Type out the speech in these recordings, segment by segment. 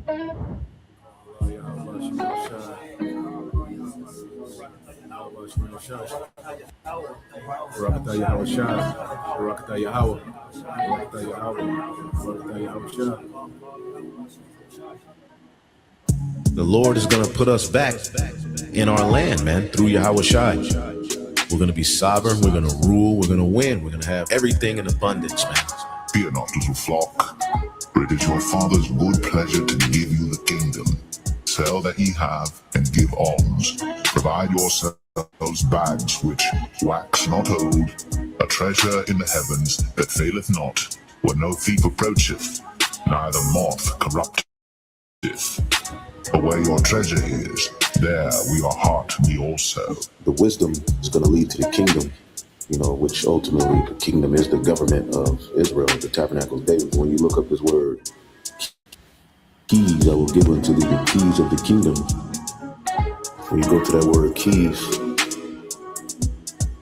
Barakatah Yahweh Shai, Barakatah Yahweh, Barakatah Yahweh, Barakatah Yahweh Shai. The Lord is going to put us back in our land, man, through Yahweh Shai. We're going to be sovereign, we're going to rule, we're going to win, we're going to have everything in abundance, man. Fear not, little flock, for it is your Father's good pleasure to give you the kingdom. Sell that ye have, and give alms. Provide yourselves bags which wax not old, a treasure in the heavens that faileth not, where no thief approacheth, neither moth corrupteth. For where your treasure is, there will your heart be also. The wisdom is going to lead to the kingdom, which ultimately the kingdom is the government of Israel, the tabernacle of David. When you look up this word, keys, I will give unto thee the keys of the kingdom. When you go to that word keys,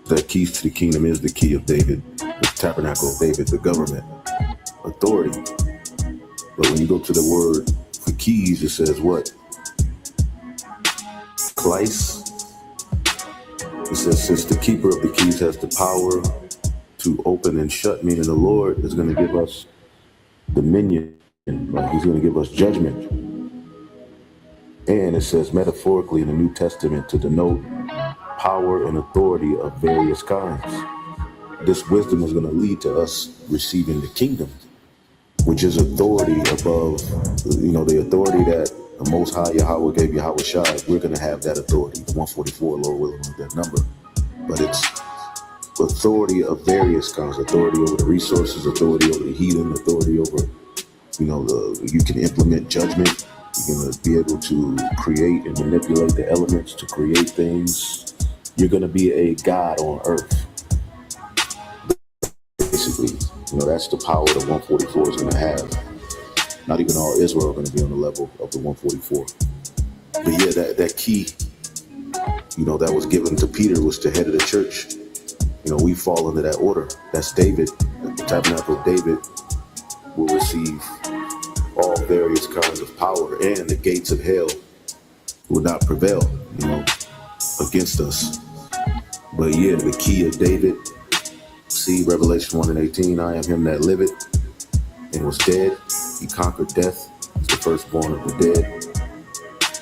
that keys to the kingdom is the key of David, the tabernacle of David, the government, authority. But when you go to the word for keys, it says what? Kleis. It says, since the keeper of the keys has the power to open and shut, meaning the Lord is going to give us dominion, like he's going to give us judgment. And it says metaphorically in the New Testament to denote power and authority of various kinds. This wisdom is going to lead to us receiving the kingdom, which is authority above, the authority that the Most High Yahweh gave Yahweh Shai. We're going to have that authority, the 144, Lord willing, that number. But it's authority of various kinds, authority over the resources, authority over the heathen, authority over, you can implement judgment. You're going to be able to create and manipulate the elements to create things. You're going to be a God on earth. Basically, that's the power that 144 is going to have. Not even all Israel are going to be on the level of the 144. But yeah, that key, that was given to Peter, was the head of the church. We fall under that order. That's David. The tabernacle of David will receive all various kinds of power, and the gates of hell will not prevail, against us. But yeah, the key of David, see Revelation 1:18, I am him that liveth and was dead. He conquered death. He's the firstborn of the dead,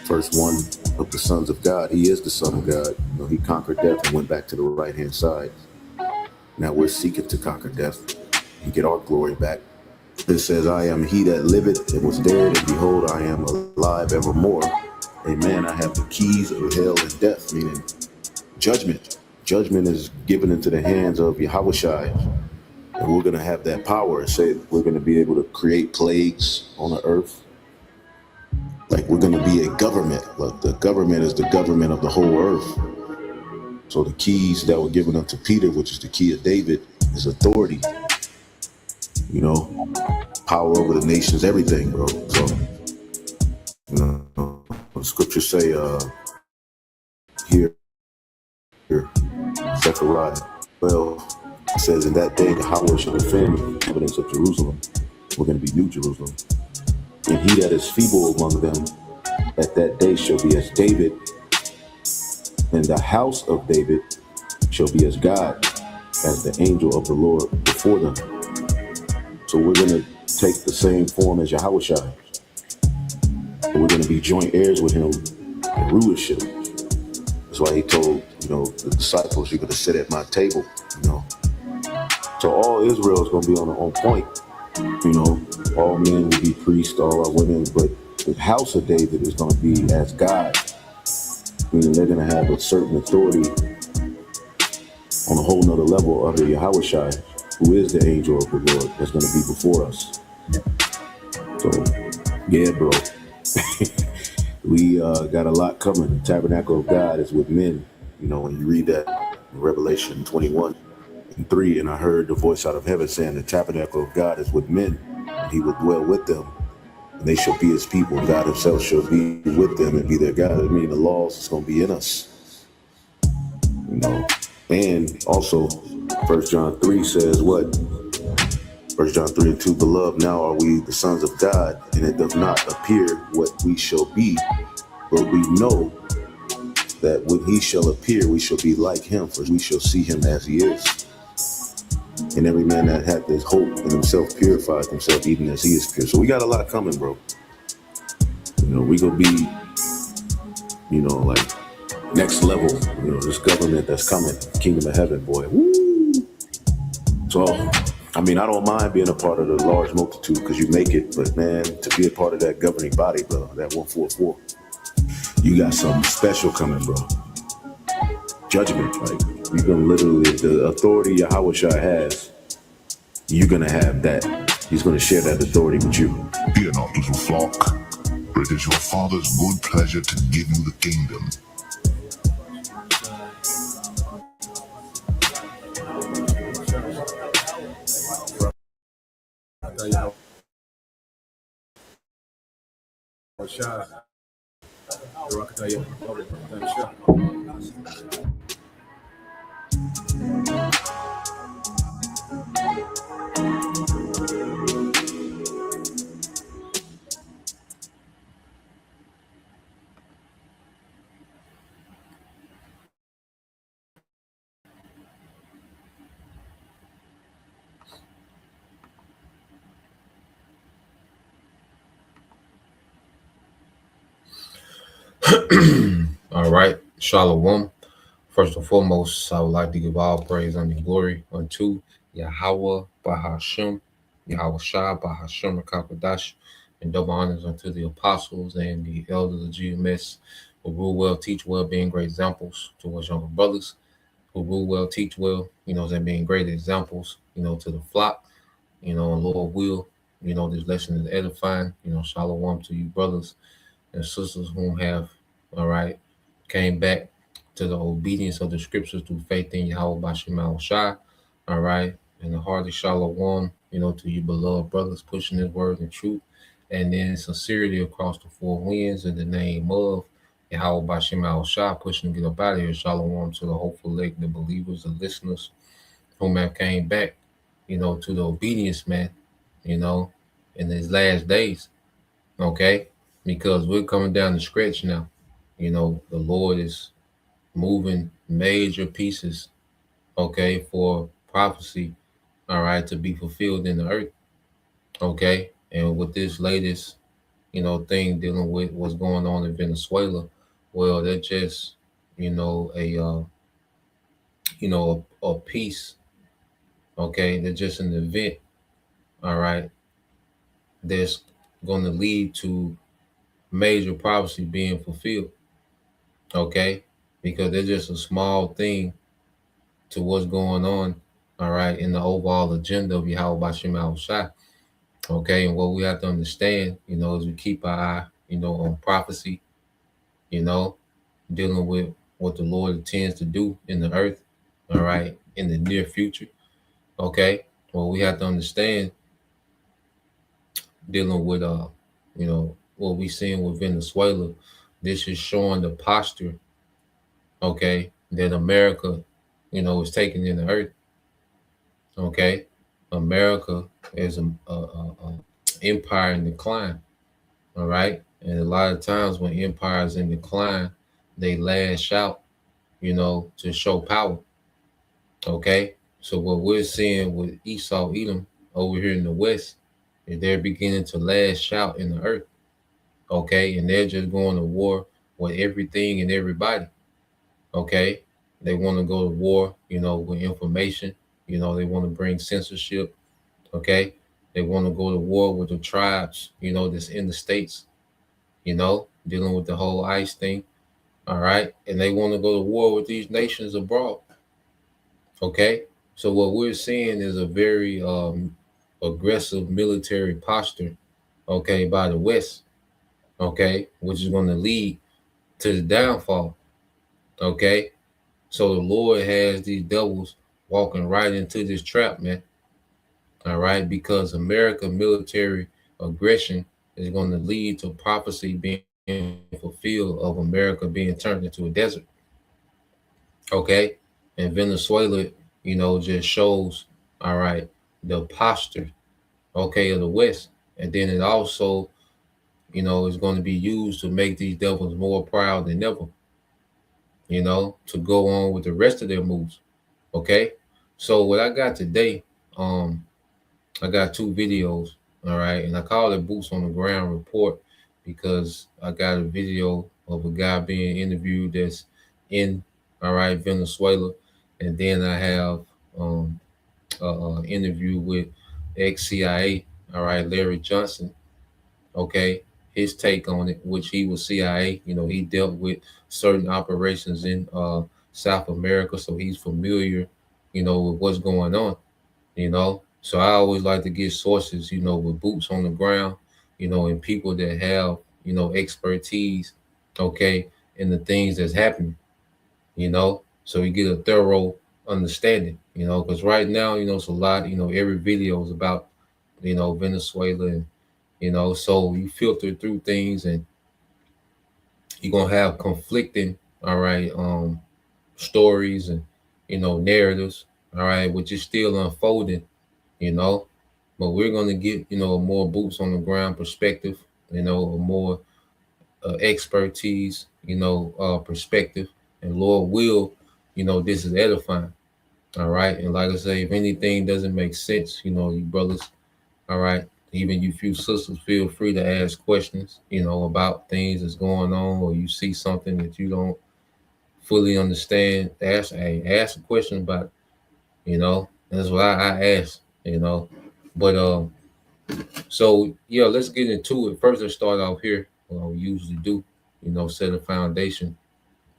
first one of the sons of God. He is the Son of God. He conquered death and went back to the right-hand side. Now we're seeking to conquer death and get our glory back. It says, I am he that liveth and was dead, and behold, I am alive evermore. Amen. I have the keys of hell and death, meaning judgment. Judgment is given into the hands of Yahweh Shai. And we're going to have that power and say we're going to be able to create plagues on the earth. Like we're going to be a government. Like the government is the government of the whole earth. So the keys that were given unto Peter, which is the key of David, is authority. Power over the nations, everything, bro. So, the scriptures say here, Zechariah 12. It says, in that day, the Yahweh shall defend the evidence of Jerusalem. We're going to be New Jerusalem. And he that is feeble among them at that day shall be as David, and the house of David shall be as God, as the angel of the Lord before them. So we're going to take the same form as Yahweh Shai. We're going to be joint heirs with him in rulership. That's why he told, the disciples, you're going to sit at my table, So all Israel is going to be on point. All men will be priests, all our women, but the house of David is going to be as God. Meaning they're going to have a certain authority on a whole nother level under Yahweh Shai, who is the angel of the Lord that's going to be before us. So, yeah, bro. We got a lot coming. The tabernacle of God is with men. When you read that in Revelation 21:3, and I heard the voice out of heaven saying, the tabernacle of God is with men, and he will dwell with them, and they shall be his people, and God himself shall be with them and be their God. I mean, the laws is going to be in us. And also, 1 John 3 says what? First John 3 and 2, beloved, now are we the sons of God, and it does not appear what we shall be, but we know that when he shall appear, we shall be like him, for we shall see him as he is. And every man that hath this hope in himself purifies himself even as he is pure. So we got a lot coming, bro. We gonna be, like next level, this government that's coming, kingdom of heaven, boy. Woo! So, I don't mind being a part of the large multitude because you make it, but man, to be a part of that governing body, bro, that 144, you got something special coming, bro. Judgment, like you're gonna literally, the authority Yahweh Shai has, you're gonna have that. He's gonna share that authority with you. Fear not, little flock, for it is your Father's good pleasure to give you the kingdom. All right, Shalom. First and foremost, I would like to give all praise and glory unto Yahweh Bahashem, Yahweh Shah Bahashem Rakapadash, and double honors unto the apostles and the elders of GMS who rule well, teach well, being great examples to us younger brothers who rule well, teach well, and being great examples, to the flock, and Lord will, this lesson is edifying, Shalom to you brothers and sisters whom have, all right, came back to the obedience of the scriptures through faith in Yahweh Bashem Shai, all right, and the hearty shalom, to you beloved brothers pushing his word and truth, and then sincerity across the four winds in the name of Yahweh Bashem Shai, pushing to get up out of here. Shalom to the hopeful elect, the believers, the listeners whom have came back, to the obedience, man, in these last days, okay, because we're coming down the stretch now. The Lord is moving major pieces, okay, for prophecy, all right, to be fulfilled in the earth, okay? And with this latest, thing dealing with what's going on in Venezuela, well, they're just, a piece, okay? They're just an event, all right, that's going to lead to major prophecy being fulfilled, okay? Because they're just a small thing to what's going on, all right, in the overall agenda of Yahweh Bashem Shai. Okay, and what we have to understand, is we keep our eye, on prophecy, dealing with what the Lord intends to do in the earth, all right, in the near future. Okay, well, we have to understand, dealing with what we seeing with Venezuela, this is showing the posture, okay, that America, is taking in the earth. Okay, America is a empire in decline. All right, and a lot of times when empires in decline, they lash out, to show power. Okay, so what we're seeing with Esau, Edom over here in the West is they're beginning to lash out in the earth. Okay, and they're just going to war with everything and everybody. Okay, they want to go to war, with information. They want to bring censorship. Okay, they want to go to war with the tribes, that's in the states, dealing with the whole ICE thing. All right, and they want to go to war with these nations abroad. Okay, so what we're seeing is a very aggressive military posture, okay, by the West, okay, which is going to lead to the downfall. Okay, so the Lord has these devils walking right into this trap, man. All right, because American military aggression is going to lead to prophecy being fulfilled of America being turned into a desert. Okay, and Venezuela, just shows, all right, the posture, okay, of the West. And then it also, is going to be used to make these devils more proud than ever, to go on with the rest of their moves. Okay. So what I got today, I got two videos, all right, and I call it Boots on the Ground Report because I got a video of a guy being interviewed that's in, all right, Venezuela, and then I have an interview with ex-CIA, all right, Larry Johnson, okay, his take on it, which he was CIA, he dealt with certain operations in South America, so he's familiar, with what's going on. So I always like to get sources, with boots on the ground, and people that have, expertise, okay, in the things that's happening, so you get a thorough understanding, because right now, it's a lot, every video is about, Venezuela, and, so you filter through things and you're going to have conflicting, all right, stories and, narratives, all right, which is still unfolding, you know. But we're going to get, a more boots on the ground perspective, a more expertise, perspective. And Lord will, this is edifying. All right. And like I say, if anything doesn't make sense, you brothers, all right, even you few sisters, feel free to ask questions, about things that's going on, or you see something that you don't fully understand. Ask a question about it, That's what I ask, But so yeah, let's get into it. First, let's start off here. What we usually do, set a foundation.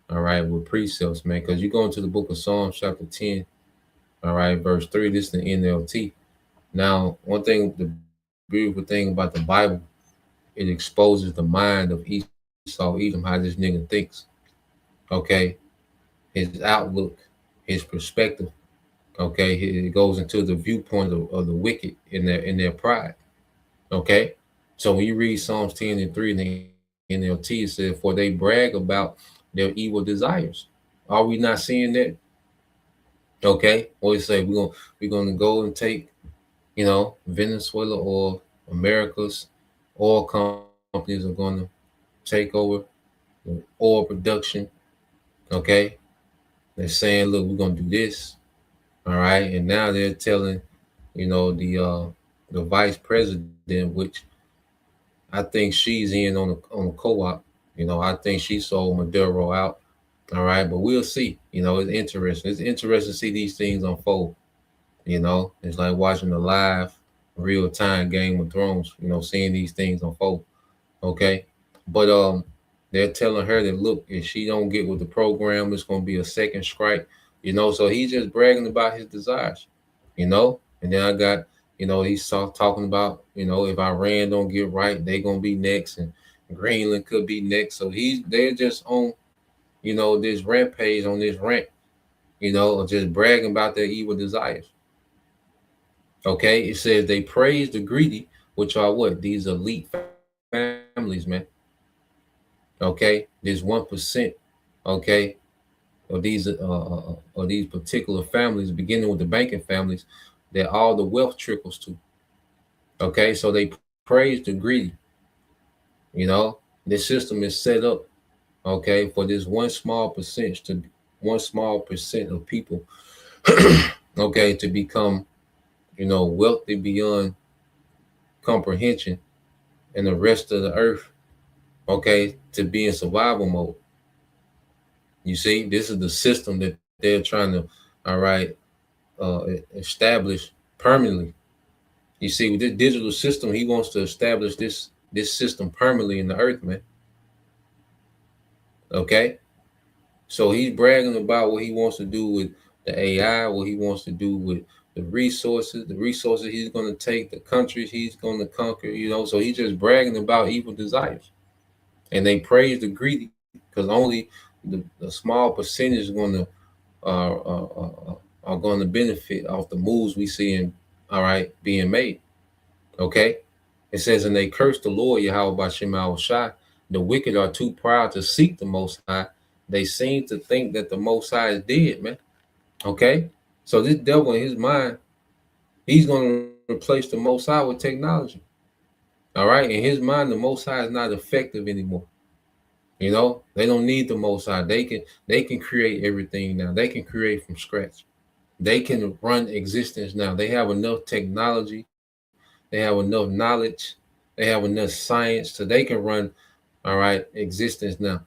All right, with precepts, man, because you go into the book of Psalms, chapter 10, all right, verse 3. This is the NLT. Now, one thing, the beautiful thing about the Bible, it exposes the mind of Esau, Edom, how this nigga thinks. Okay, his outlook, his perspective. Okay, it goes into the viewpoint of the wicked in their pride. Okay, so when you read Psalms 10 and 3 in the NLT, it says, "For they brag about their evil desires." Are we not seeing that? Okay, what do you say? We're gonna go and take, Venezuela or America's oil companies are gonna take over the oil production. Okay, they're saying, look, we're gonna do this. All right, and now they're telling, the vice president, which I think she's in on a co-op. I think she sold Maduro out. All right, but we'll see. It's interesting. It's interesting to see these things unfold. It's like watching the live, real time Game of Thrones. Seeing these things unfold. Okay, but they're telling her that, look, if she don't get with the program, it's gonna be a second strike. So he's just bragging about his desires. And then I got, he's talking about, if Iran don't get right, they gonna be next, and Greenland could be next. So they're just on, this rampage, on this rant, just bragging about their evil desires. Okay, it says they praise the greedy, which are what? These elite families, man. Okay, this 1%, okay, of these particular families, beginning with the banking families, that all the wealth trickles to. Okay, so they praise the greedy. This system is set up, okay, for this one small percent of people, okay, to become, wealthy beyond comprehension, and the rest of the earth, okay, to be in survival mode. You see, this is the system that they're trying to, all right, establish permanently. You see, with this digital system, he wants to establish this system permanently in the earth, man. Okay, so he's bragging about what he wants to do with the AI, what he wants to do with the resources he's going to take, the countries he's going to conquer. So he's just bragging about evil desires, and they praise the greedy because only the small percentage is going to are going to benefit off the moves we see in, all right, being made. Okay, it says, and they curse the Lord Yahweh B'Shem Yahushua. The wicked are too proud to seek the Most High. They seem to think that the Most High is dead, man. Okay, so this devil in his mind, he's going replace the Most High with technology. All right. In his mind, the Most High is not effective anymore. You know, they don't need the Most High. They can create everything now. They can create from scratch. They can run existence now. They have enough technology. They have enough knowledge. They have enough science so they can run, all right, existence now.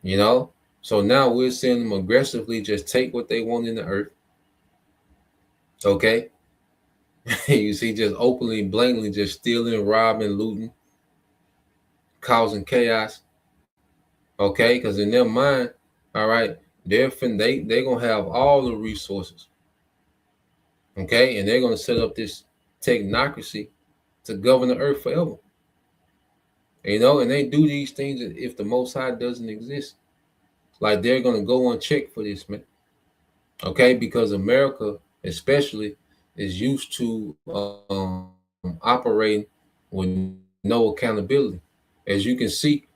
You know? So now we're seeing them aggressively just take what they want in the earth. Okay? You see, just openly, blatantly, just stealing, robbing, looting, causing chaos. Okay? Because in their mind, all right, they're gonna have all the resources. Okay, and they're gonna set up this technocracy to govern the earth forever. You know, and they do these things if the Most High doesn't exist. Like they're gonna go unchecked for this, man. Okay, because America, especially, is used to operating with no accountability. As you can see,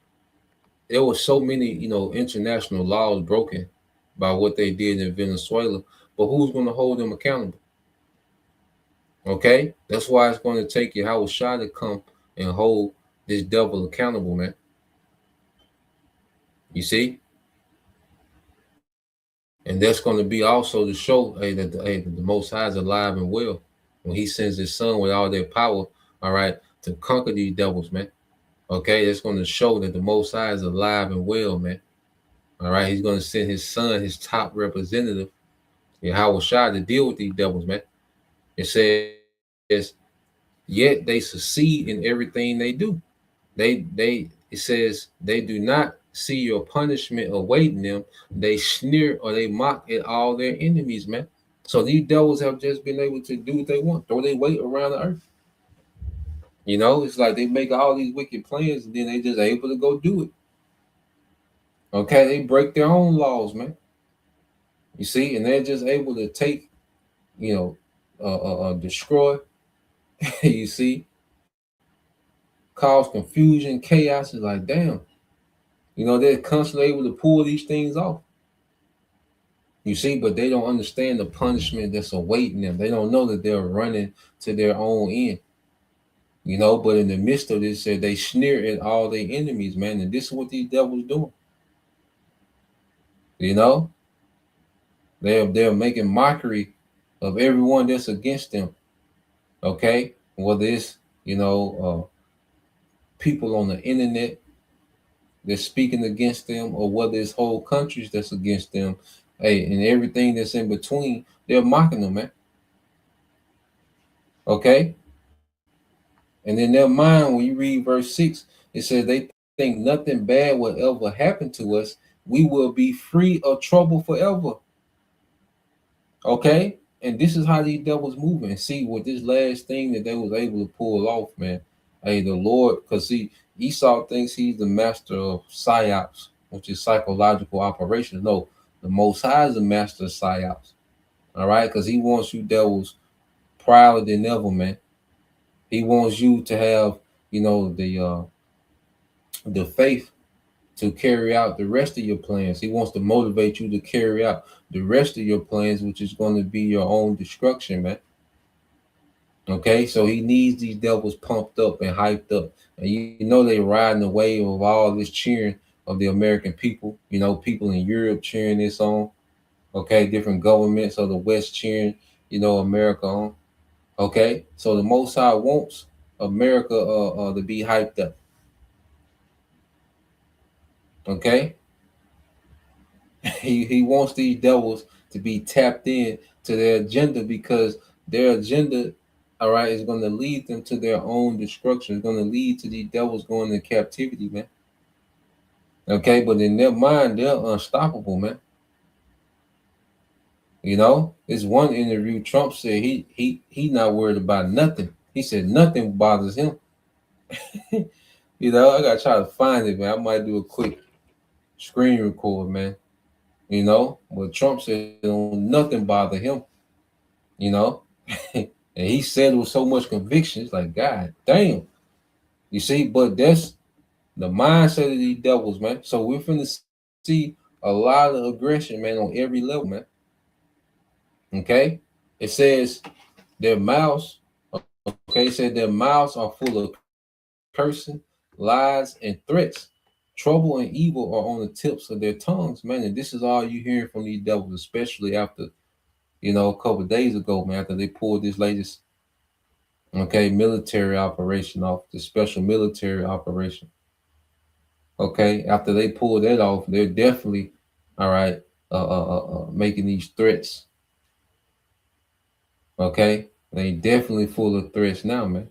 there were so many, you know, international laws broken by what they did in Venezuela. But who's going to hold them accountable? Okay, that's why it's going to take Yahweh Shai to come and hold this devil accountable, man. You see? And that's going to be also to show that the Most High is alive and well when he sends his son with all their power, all right, to conquer these devils, man. Okay, that's going to show that the Most High is alive and well, man. All right, he's going to send his son, his top representative, Yahweh Shai, to deal with these devils, man. It says, yet they succeed in everything they do. It says they do not see your punishment awaiting them. They sneer or they mock at all their enemies, man. So these devils have just been able to do what they want, throw their weight around the earth. You know, it's like they make all these wicked plans and then they just able to go do it. Okay, they break their own laws, man. You see, and they're just able to take, you know, destroy. You see, cause confusion, chaos. Is like, damn. You know, they're constantly able to pull these things off. You see, but they don't understand the punishment that's awaiting them. They don't know that they're running to their own end. You know, but in the midst of this, they sneer at all their enemies, man. And this is what these devils doing. You know, they're making mockery of everyone that's against them. Okay, whether it's, you know, people on the internet that's speaking against them, or whether it's whole countries that's against them, hey, and everything that's in between, they're mocking them, man. Okay, and in their mind, when you read verse 6, it says they think nothing bad will ever happen to us. We will be free of trouble forever. Okay, and this is how these devils moving. And see, with this last thing that they was able to pull off, man. Hey, the Lord, because see, Esau thinks he's the master of psyops, which is psychological operations. No, the Most High is the master of psyops. All right, because he wants you devils prouder than ever, man. He wants you to have, you know, the faith to carry out the rest of your plans. He wants to motivate you to carry out the rest of your plans, which is going to be your own destruction, man. Okay, so he needs these devils pumped up and hyped up. And you know they riding the wave of all this cheering of the American people. You know, people in Europe cheering this on. Okay, different governments of the West cheering, you know, America on. Okay, so the Most High wants America to be hyped up. Okay, he wants these devils to be tapped in to their agenda, because their agenda, all right, is going to lead them to their own destruction. It's going to lead to these devils going into captivity, man. Okay, but in their mind, they're unstoppable, man. You know, this one interview, Trump said he not worried about nothing. He said nothing bothers him. You know, I gotta try to find it, man. I might do a quick screen record, man. You know, but Trump said nothing bother him. You know, and he said it with so much conviction. It's like, God damn. You see, but that's the mindset of these devils, man. So we're finna see a lot of aggression, man, on every level, man. Okay, it says their mouths, okay, said their mouths are full of cursing, lies, and threats. Trouble and evil are on the tips of their tongues, man. And this is all you hearing from these devils, especially after, a couple of days ago, man, after they pulled this latest, okay, military operation off, the special military operation. Okay, after they pulled that off, they're definitely, all right, making these threats. Okay, they definitely full of threats now, man.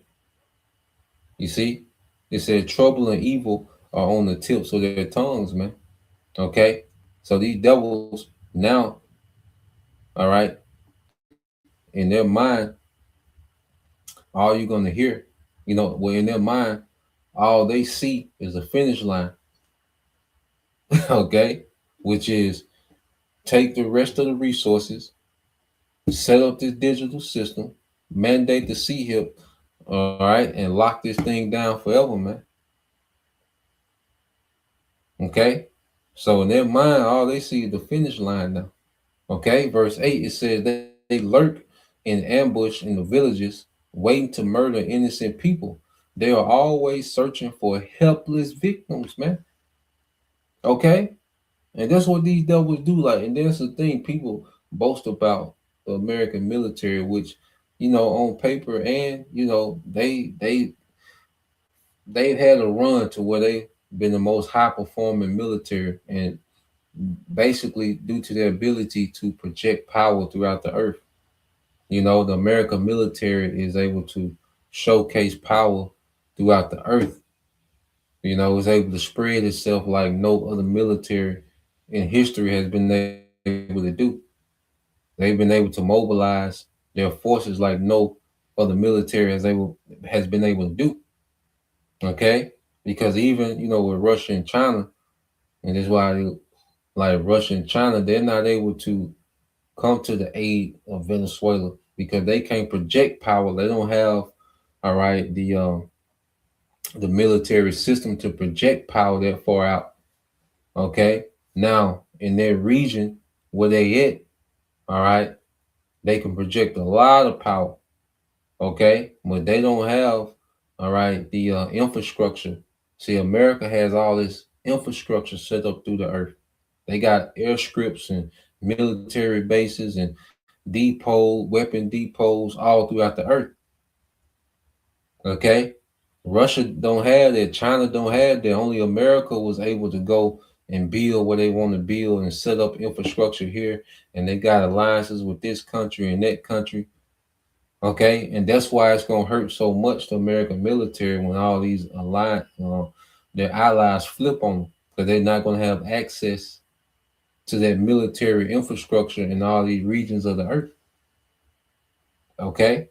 You see, it said trouble and evil are on the tips of their tongues, man. Okay, so these devils now, all right, in their mind, all you're gonna hear, well, in their mind, all they see is a finish line. Okay, which is take the rest of the resources, set up this digital system, mandate the CHIP, all right, and lock this thing down forever, man. Okay, so in their mind, all they see is the finish line now. Okay, verse 8, it says they lurk in ambush in the villages, waiting to murder innocent people. They are always searching for helpless victims, man. Okay, and that's what these devils do. Like, and that's the thing people boast about the American military, which, on paper, and they've had a run to where they've been the most high performing military, and basically due to their ability to project power throughout the earth. The American military is able to showcase power throughout the earth. It's able to spread itself like no other military in history has been able to do. They've been able to mobilize their forces like no other military has been able to do. Okay, because even with Russia and China, and that's why like Russia and China, they're not able to come to the aid of Venezuela because they can't project power. They don't have, all right, the military system to project power that far out. Okay, now in their region where they at, all right, they can project a lot of power. Okay, but they don't have, all right, the infrastructure. See, America has all this infrastructure set up through the earth. They got airstrips and military bases and weapon depots all throughout the earth. Okay, Russia don't have that. China don't have that. Only America was able to go and build what they want to build and set up infrastructure here, and they got alliances with this country and that country. Okay, and that's why it's gonna hurt so much the American military when all these their allies flip on them because they're not gonna have access to that military infrastructure in all these regions of the earth. Okay,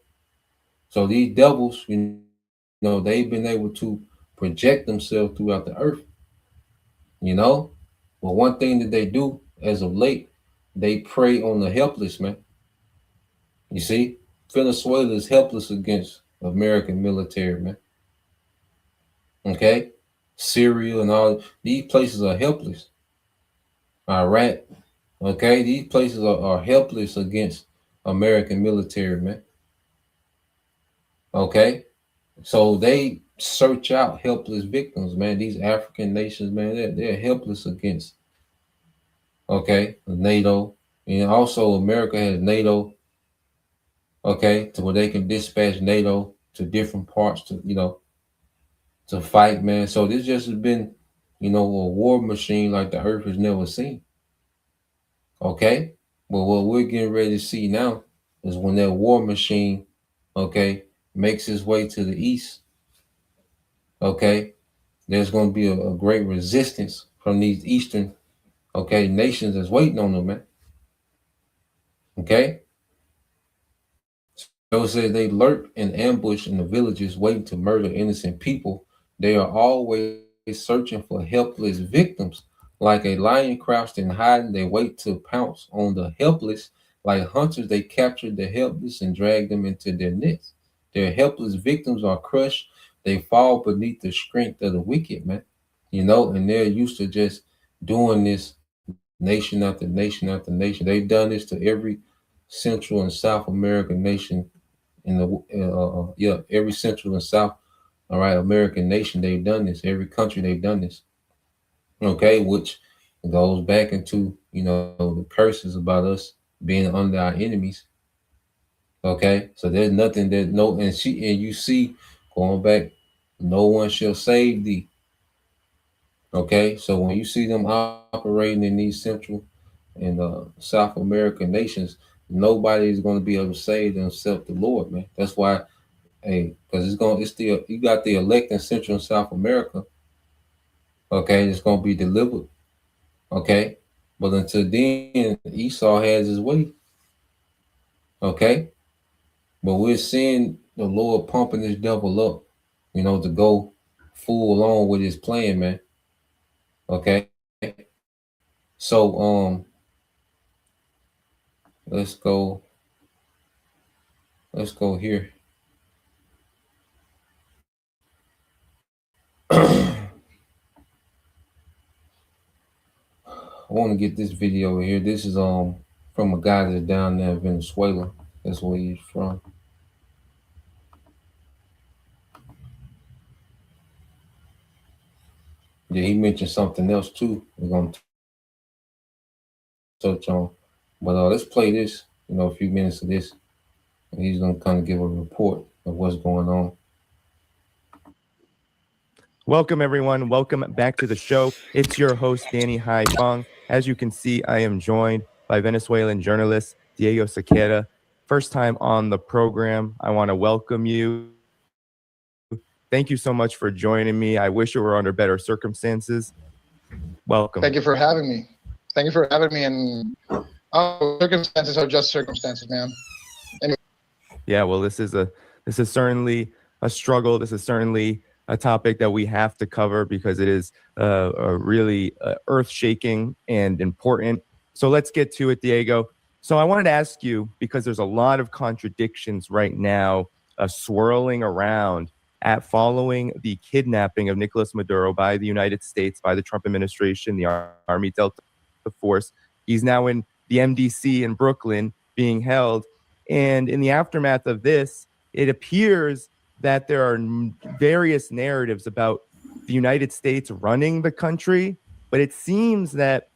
so these devils, they've been able to project themselves throughout the earth. But one thing that they do as of late, they prey on the helpless, man. You see, Venezuela is helpless against American military, man. Okay, Syria and all these places are helpless. Iraq, okay, these places are helpless against American military, man. Okay, so they search out helpless victims, man. These African nations, man, they're helpless against, okay, NATO. And also America has NATO, okay, to where they can dispatch NATO to different parts to fight, man. So this just has been, a war machine like the earth has never seen. Okay, but what we're getting ready to see now is when that war machine, okay, makes its way to the east, okay, there's going to be a great resistance from these eastern, okay, nations that's waiting on them, man. Okay, so it says they lurk and ambush in the villages, waiting to murder innocent people. They are always searching for helpless victims. Like a lion crouched and hiding, they wait to pounce on the helpless. Like hunters, they capture the helpless and drag them into their nets. Their helpless victims are crushed. They fall beneath the strength of the wicked, man. And they're used to just doing this nation after nation after nation. They've done this to every Central and South American nation, in the every Central and South, all right, American nation, they've done this. Every country, they've done this. Okay, which goes back into the curses about us being under our enemies. Okay, so there's nothing that no and you see going back, no one shall save thee. Okay, so when you see them operating in these Central and South American nations, nobody is going to be able to save them except the Lord, man. That's why, hey, because you got the elect in Central and South America. Okay, it's going to be delivered. Okay, but until then, Esau has his way. Okay, but we're seeing the Lord pumping this devil up, to go full along with his plan, man. Okay, so let's go. Let's go here. I want to get this video here. This is from a guy that's down there in Venezuela. That's where he's from. Yeah, he mentioned something else too. We're gonna touch on, but let's play this. A few minutes of this, and he's gonna kind of give a report of what's going on. Welcome, everyone. Welcome back to the show. It's your host, Danny Haifong. As you can see, I am joined by Venezuelan journalist Diego Sequeira. First time on the program. I want to welcome you. Thank you so much for joining me. I wish it were under better circumstances. Welcome. Thank you for having me. Thank you for having me. And circumstances are just circumstances, man. Anyway. Yeah, well, this is certainly a struggle. This is certainly a topic that we have to cover because it is a really earth-shaking and important. So let's get to it, Diego. So I wanted to ask you, because there's a lot of contradictions right now swirling around following the kidnapping of Nicolas Maduro by the United States, by the Trump administration, the Army Delta Force. He's now in the MDC in Brooklyn being held. And in the aftermath of this, it appears that there are various narratives about the United States running the country, but it seems that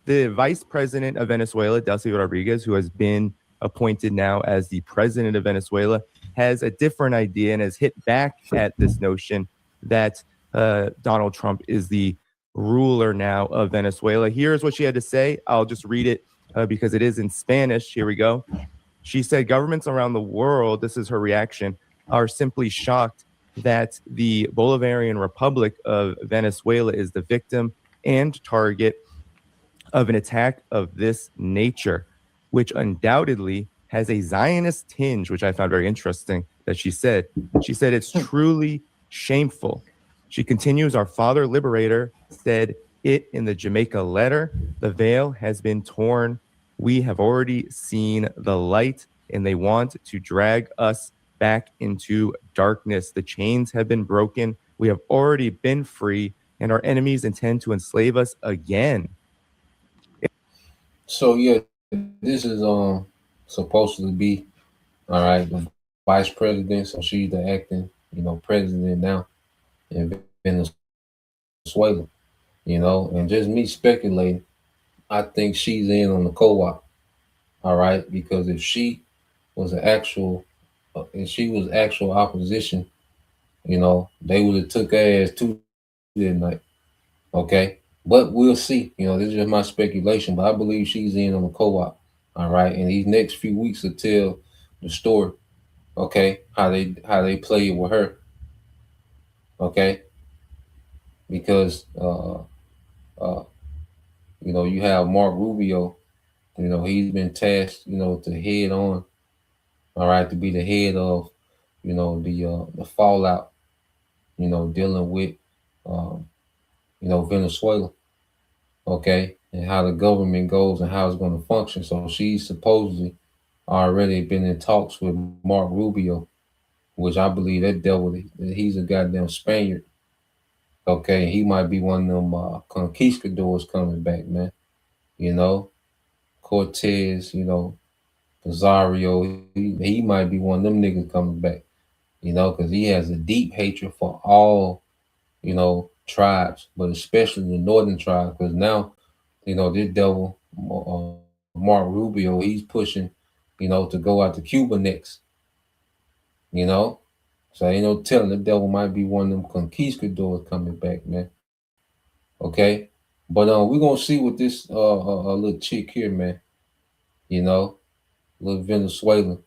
the vice president of Venezuela, Delcy Rodriguez, who has been appointed now as the president of Venezuela, has a different idea and has hit back at this notion that Donald Trump is the ruler now of Venezuela. Here's what she had to say. I'll just read it because it is in Spanish. Here we go. She said, governments around the world, this is her reaction, are simply shocked that the Bolivarian Republic of Venezuela is the victim and target of an attack of this nature, which undoubtedly has a Zionist tinge, which I found very interesting that she said. She said it's truly shameful. She continues, our father liberator said it in the Jamaica letter, the veil has been torn. We have already seen the light and they want to drag us back into darkness. The chains have been broken. We have already been free and our enemies intend to enslave us again. So yeah, this is supposed to be the vice president. So she's the acting, president now in Venezuela. And just me speculating, I think she's in on the co-op. All right, because if she was actual opposition, they would have took her ass Tuesday night. Okay. But we'll see. This is just my speculation, but I believe she's in on the co-op. All right. And these next few weeks will tell the story. Okay. How they play it with her. Okay. Because you have Mark Rubio, he's been tasked, to head on, all right, to be the head of, the fallout, dealing with Venezuela, okay, and how the government goes and how it's going to function. So she's supposedly already been in talks with Mark Rubio, which I believe that devil, he's a goddamn Spaniard. Okay, he might be one of them conquistadors coming back, man. Cortez, Rosario, he might be one of them niggas coming back, you know, because he has a deep hatred for all, you know, tribes, but especially the northern tribes, because now, you know, this devil, Mark Rubio, he's pushing, you know, to go out to Cuba next, you know. So ain't no telling, the devil might be one of them conquistadors coming back, man. Okay, but we're gonna see what this little chick here, man. You know, little Venezuelan.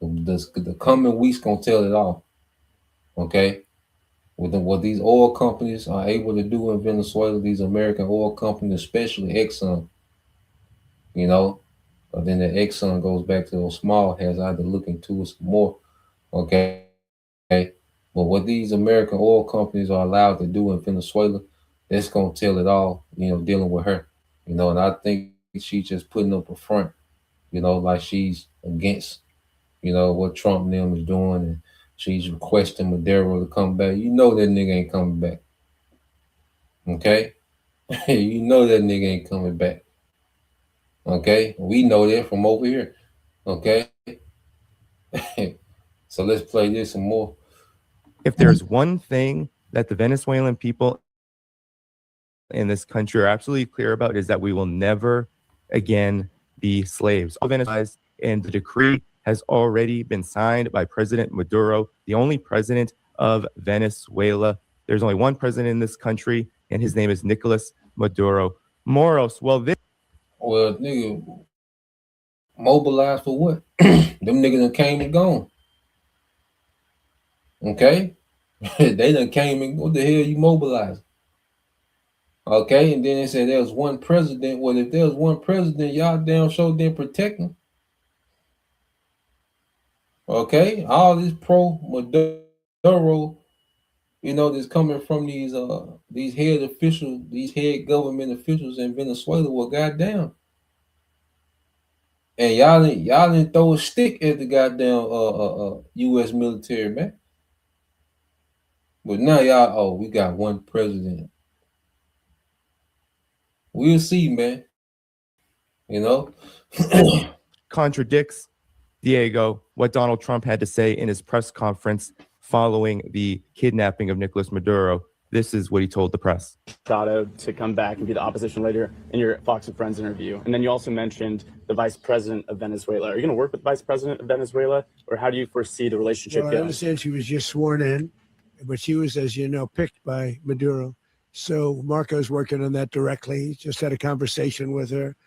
The coming weeks gonna tell it all. Okay, what these oil companies are able to do in Venezuela, these American oil companies, especially Exxon. You know, but then the Exxon goes back to those small heads. I had to look into it some more. Okay, but what these American oil companies are allowed to do in Venezuela, that's gonna tell it all. You know, dealing with her. You know, and I think she's just putting up a front. You know, like she's against, you know, what Trump and them is doing, and she's requesting Maduro to come back. You know that nigga ain't coming back. Okay? You know that nigga ain't coming back. Okay? We know that from over here. Okay? So let's play this some more. If there's one thing that the Venezuelan people in this country are absolutely clear about, is that we will never again be slaves. And the decree has already been signed by President Maduro, the only president of Venezuela. There's only one president in this country, and his name is Nicolas Maduro Moros. Well, nigga, mobilized for what? Them niggas done came and gone. Okay? They done came and what the hell you mobilized? Okay, and then they said there was one president. Well, if there was one president, y'all damn sure didn't protect him. Okay, all this pro Maduro, you know, that's coming from these head officials, these head government officials in Venezuela. Well, goddamn, and y'all didn't throw a stick at the goddamn U.S. military, man. But now y'all, we got one president. We'll see, man. You know, contradicts, Diego, what Donald Trump had to say in his press conference following the kidnapping of Nicolas Maduro. This is what he told the press. To come back and be the opposition leader in your Fox and Friends interview. And then you also mentioned the vice president of Venezuela. Are you going to work with the vice president of Venezuela, or how do you foresee the relationship Well, going? I understand she was just sworn in, but she was, as you know, picked by Maduro. So Marco's working on that directly. Just had a conversation with her,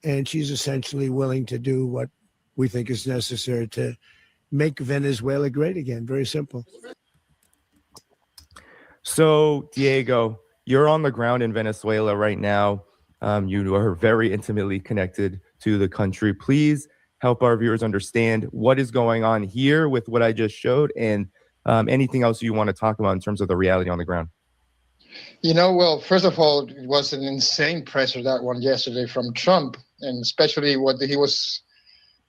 and she's essentially willing to do what we think is necessary to make Venezuela great again. Very simple. So, Diego, you're on the ground in Venezuela right now. You are very intimately connected to the country. Please help our viewers understand what is going on here with what I just showed, and anything else you want to talk about in terms of the reality on the ground. You know, well, first of all, it was an insane pressure, that one yesterday from Trump, and especially what he was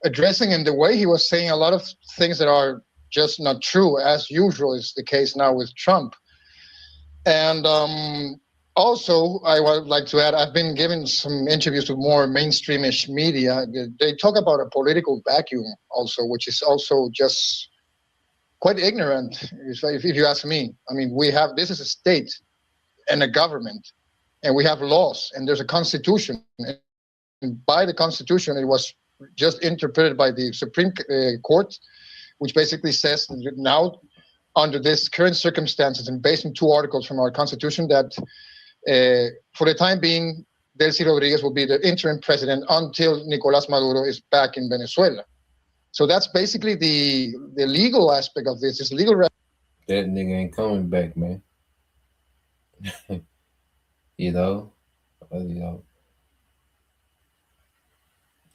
addressing and the way he was saying a lot of things that are just not true, as usual is the case now with Trump. And also, I would like to add, I've been giving some interviews to more mainstreamish media. They talk about a political vacuum also, which is also just quite ignorant, if you ask me. I mean, this is a state and a government, and we have laws, and there's a constitution. And by the constitution, it was just interpreted by the Supreme Court, which basically says that now, under this current circumstances and based on 2 articles from our constitution, that for the time being, Delcy Rodriguez will be the interim president until Nicolás Maduro is back in Venezuela. So that's basically the legal aspect of this. It's legal. That nigga ain't coming back, man. You know,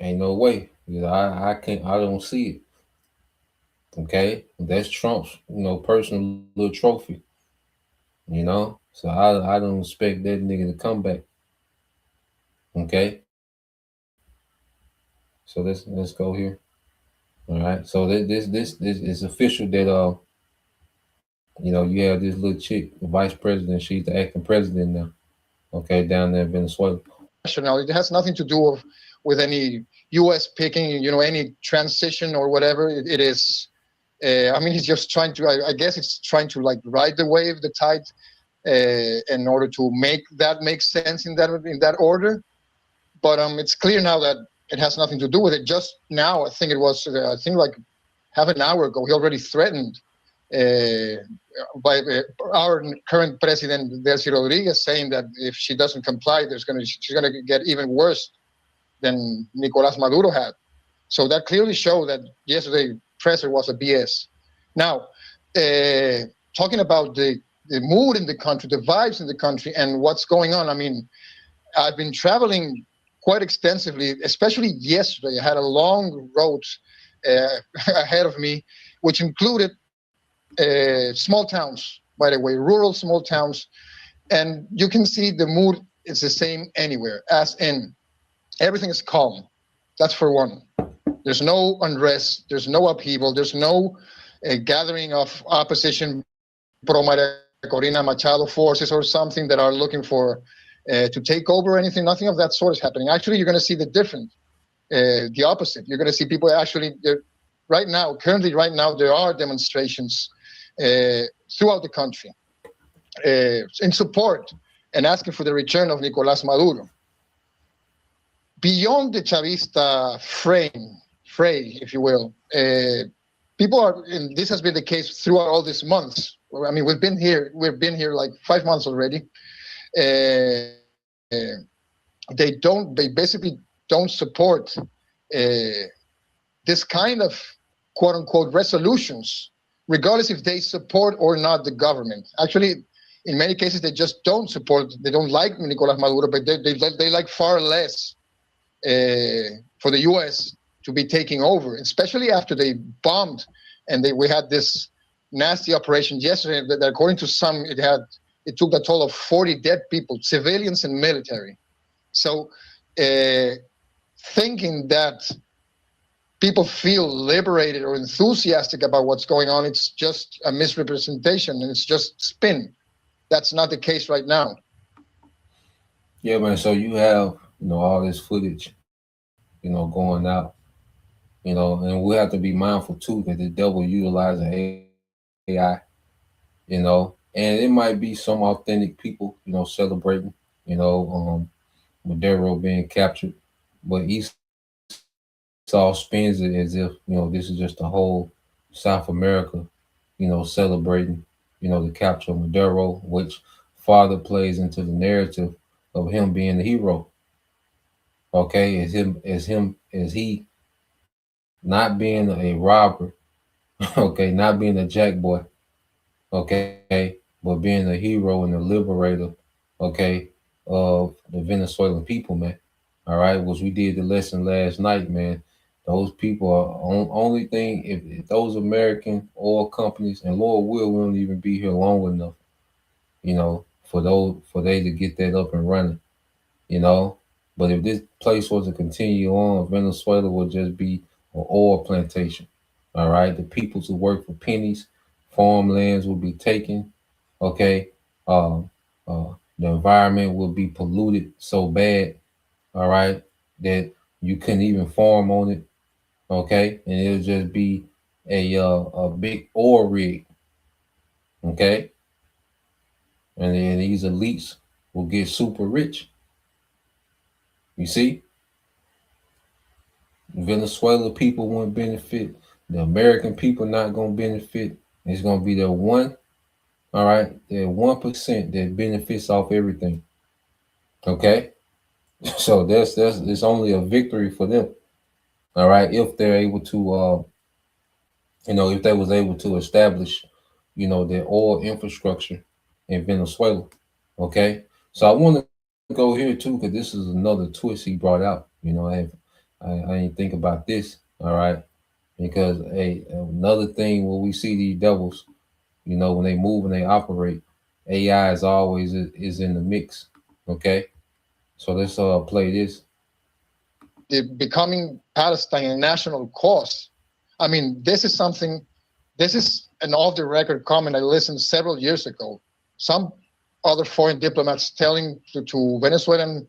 ain't no way. You know, I don't see it. Okay, that's Trump's, personal little trophy. You know, so I don't expect that nigga to come back. Okay, so let's go here. All right, so this is official that you have this little chick, the vice president. She's the acting president now. Okay, down there in Venezuela. It has nothing to do with any U.S. picking, any transition or whatever. It is. I mean, he's just trying to. I guess it's trying to like ride the wave, the tide, in order to make that make sense in that order. But it's clear now that it has nothing to do with it. Just now, I think it was. I think like half an hour ago, he already threatened by our current president, Delcy Rodriguez, saying that if she doesn't comply, she's gonna get even worse than Nicolás Maduro had. So that clearly showed that yesterday presser was a BS. Now, talking about the mood in the country, the vibes in the country, and what's going on. I mean, I've been traveling quite extensively, especially yesterday. I had a long road ahead of me, which included small towns, by the way, rural small towns. And you can see the mood is the same anywhere, as in everything is calm. That's for one. There's no unrest. There's no upheaval. There's no gathering of opposition pro Maria Corina Machado forces or something that are looking for to take over or anything. Nothing of that sort is happening. Actually, you're going to see the opposite. You're going to see people actually, currently right now, there are demonstrations throughout the country in support and asking for the return of Nicolás Maduro. Beyond the Chavista fray, if you will, people are, and this has been the case throughout all these months. I mean, we've been here like 5 months already. They basically don't support this kind of quote unquote resolutions, regardless if they support or not the government. Actually, in many cases, they just don't support. They don't like Nicolás Maduro, but they like far less for the U.S. to be taking over, especially after they bombed and we had this nasty operation yesterday that according to some, it took a total of 40 dead people, civilians and military. So thinking that people feel liberated or enthusiastic about what's going on, it's just a misrepresentation and it's just spin. That's not the case right now. Yeah, man. So you have, all this footage, going out, and we have to be mindful too that the devil utilizing AI, and it might be some authentic people, celebrating, Maduro being captured, but Esau spins it as if, this is just the whole South America, celebrating, the capture of Maduro, which farther plays into the narrative of him being the hero. Okay, as he not being a robber, okay, not being a jackboy, okay, but being a hero and a liberator, okay, of the Venezuelan people, man. All right, which we did the lesson last night, man. Those people are only thing, if those American oil companies, and Lord will, we won't even be here long enough, for they to get that up and running, But if this place was to continue on, Venezuela would just be an oil plantation. All right, the people who work for pennies, farmlands will be taken. Okay, the environment will be polluted so bad. All right, that you couldn't even farm on it. Okay, and it'll just be a big oil rig. Okay, and then these elites will get super rich. You see, Venezuela people won't benefit. The American people not gonna benefit. It's gonna be the one, all right, the 1% that benefits off everything. Okay, so that's it's only a victory for them. All right, if they're able to, if they was able to establish, their oil infrastructure in Venezuela. Okay, so I want to go here too because this is another twist he brought out. I didn't think about this. All right, because another thing when we see these devils, when they move and they operate, AI is always is in the mix. Okay, so let's play this. Becoming Palestine a national cause. I mean, this is an off-the-record comment I listened several years ago. Some other foreign diplomats telling to Venezuelan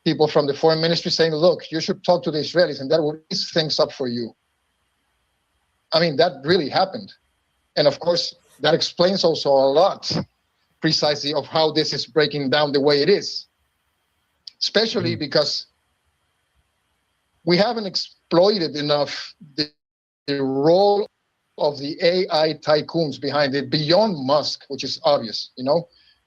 people from the foreign ministry saying, look, you should talk to the Israelis and that will ease things up for you. I mean, that really happened. And of course, that explains also a lot precisely of how this is breaking down the way it is, especially because we haven't exploited enough the role of the AI tycoons behind it beyond Musk, which is obvious,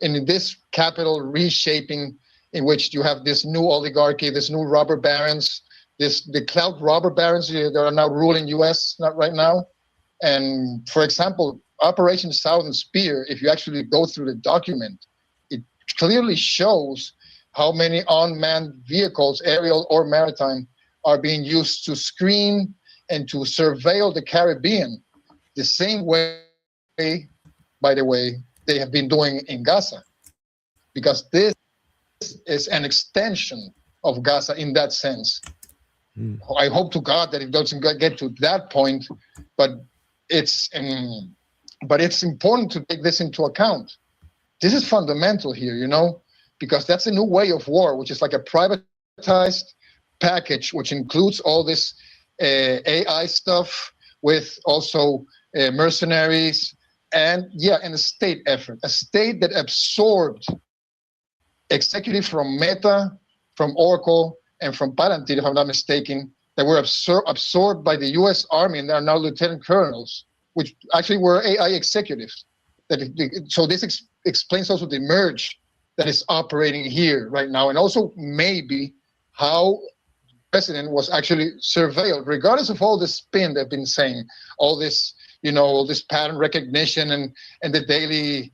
in this capital reshaping in which you have this new oligarchy, this new robber barons, the cloud robber barons that are now ruling U.S. not right now. And for example, Operation Southern Spear, if you actually go through the document, it clearly shows how many unmanned vehicles, aerial or maritime, are being used to screen and to surveil the Caribbean, the same way, by the way, they have been doing in Gaza, because this is an extension of Gaza in that sense. I hope to God that it doesn't get to that point, but it's important to take this into account. This is fundamental here, because that's a new way of war, which is like a privatized package, which includes all this AI stuff with also mercenaries and a state effort, a state that absorbed executives from Meta, from Oracle, and from Palantir, if I'm not mistaken, that were absorbed by the U.S. Army and they are now lieutenant colonels, which actually were AI executives. So this explains also the merge that is operating here right now, and also maybe how the president was actually surveilled, regardless of all the spin they've been saying, all this, all this pattern recognition and the daily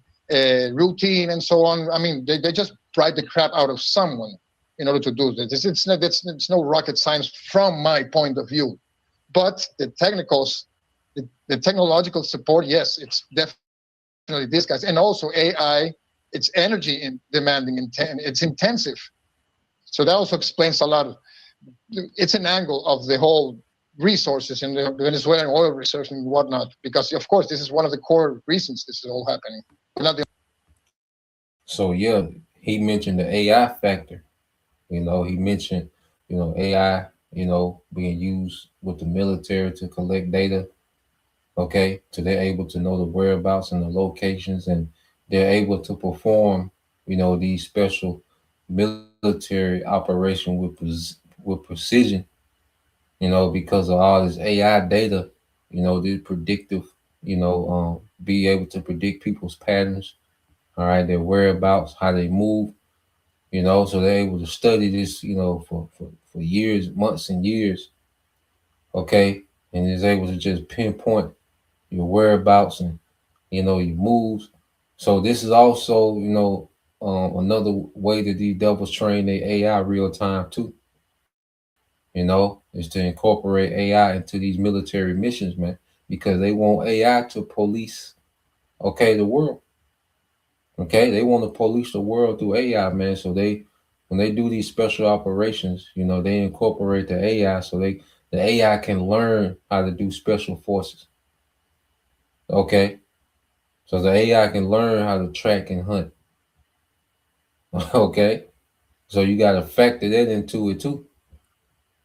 routine and so on. I mean, they just bribe the crap out of someone in order to do this. It's no rocket science from my point of view. But the technicals, the technological support, yes, it's definitely this guys. And also AI, it's energy demanding, it's intensive. So that also explains a lot. It's an angle of the whole resources in the Venezuelan oil reserves and whatnot, because of course this is one of the core reasons this is all happening. So yeah, he mentioned the AI factor. He mentioned, AI, being used with the military to collect data. Okay, so they're able to know the whereabouts and the locations, and they're able to perform, these special military operation with precision. Because of all this AI data, the predictive, be able to predict people's patterns, all right, their whereabouts, how they move, so they're able to study this, for years, months and years, okay, and is able to just pinpoint your whereabouts and, your moves. So this is also, another way that these devils train their AI real time too, is to incorporate AI into these military missions, man, because they want AI to police, the world. Okay, they want to police the world through AI, man. So when they do these special operations, they incorporate the AI so the AI can learn how to do special forces. Okay, so the AI can learn how to track and hunt. Okay, so you got to factor that into it too.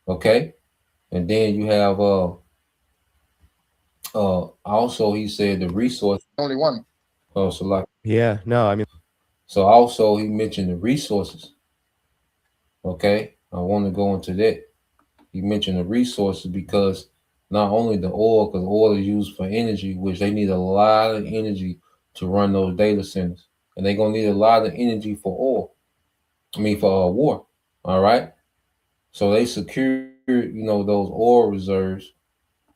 Okay, and then you have also he said the resource. Only one. Oh, so like. Yeah, no, I mean. So also he mentioned the resources. Okay, I want to go into that. He mentioned the resources because not only the oil, because oil is used for energy, which they need a lot of energy to run those data centers. And they're going to need a lot of energy for oil. For war. All right. So they secure, those oil reserves,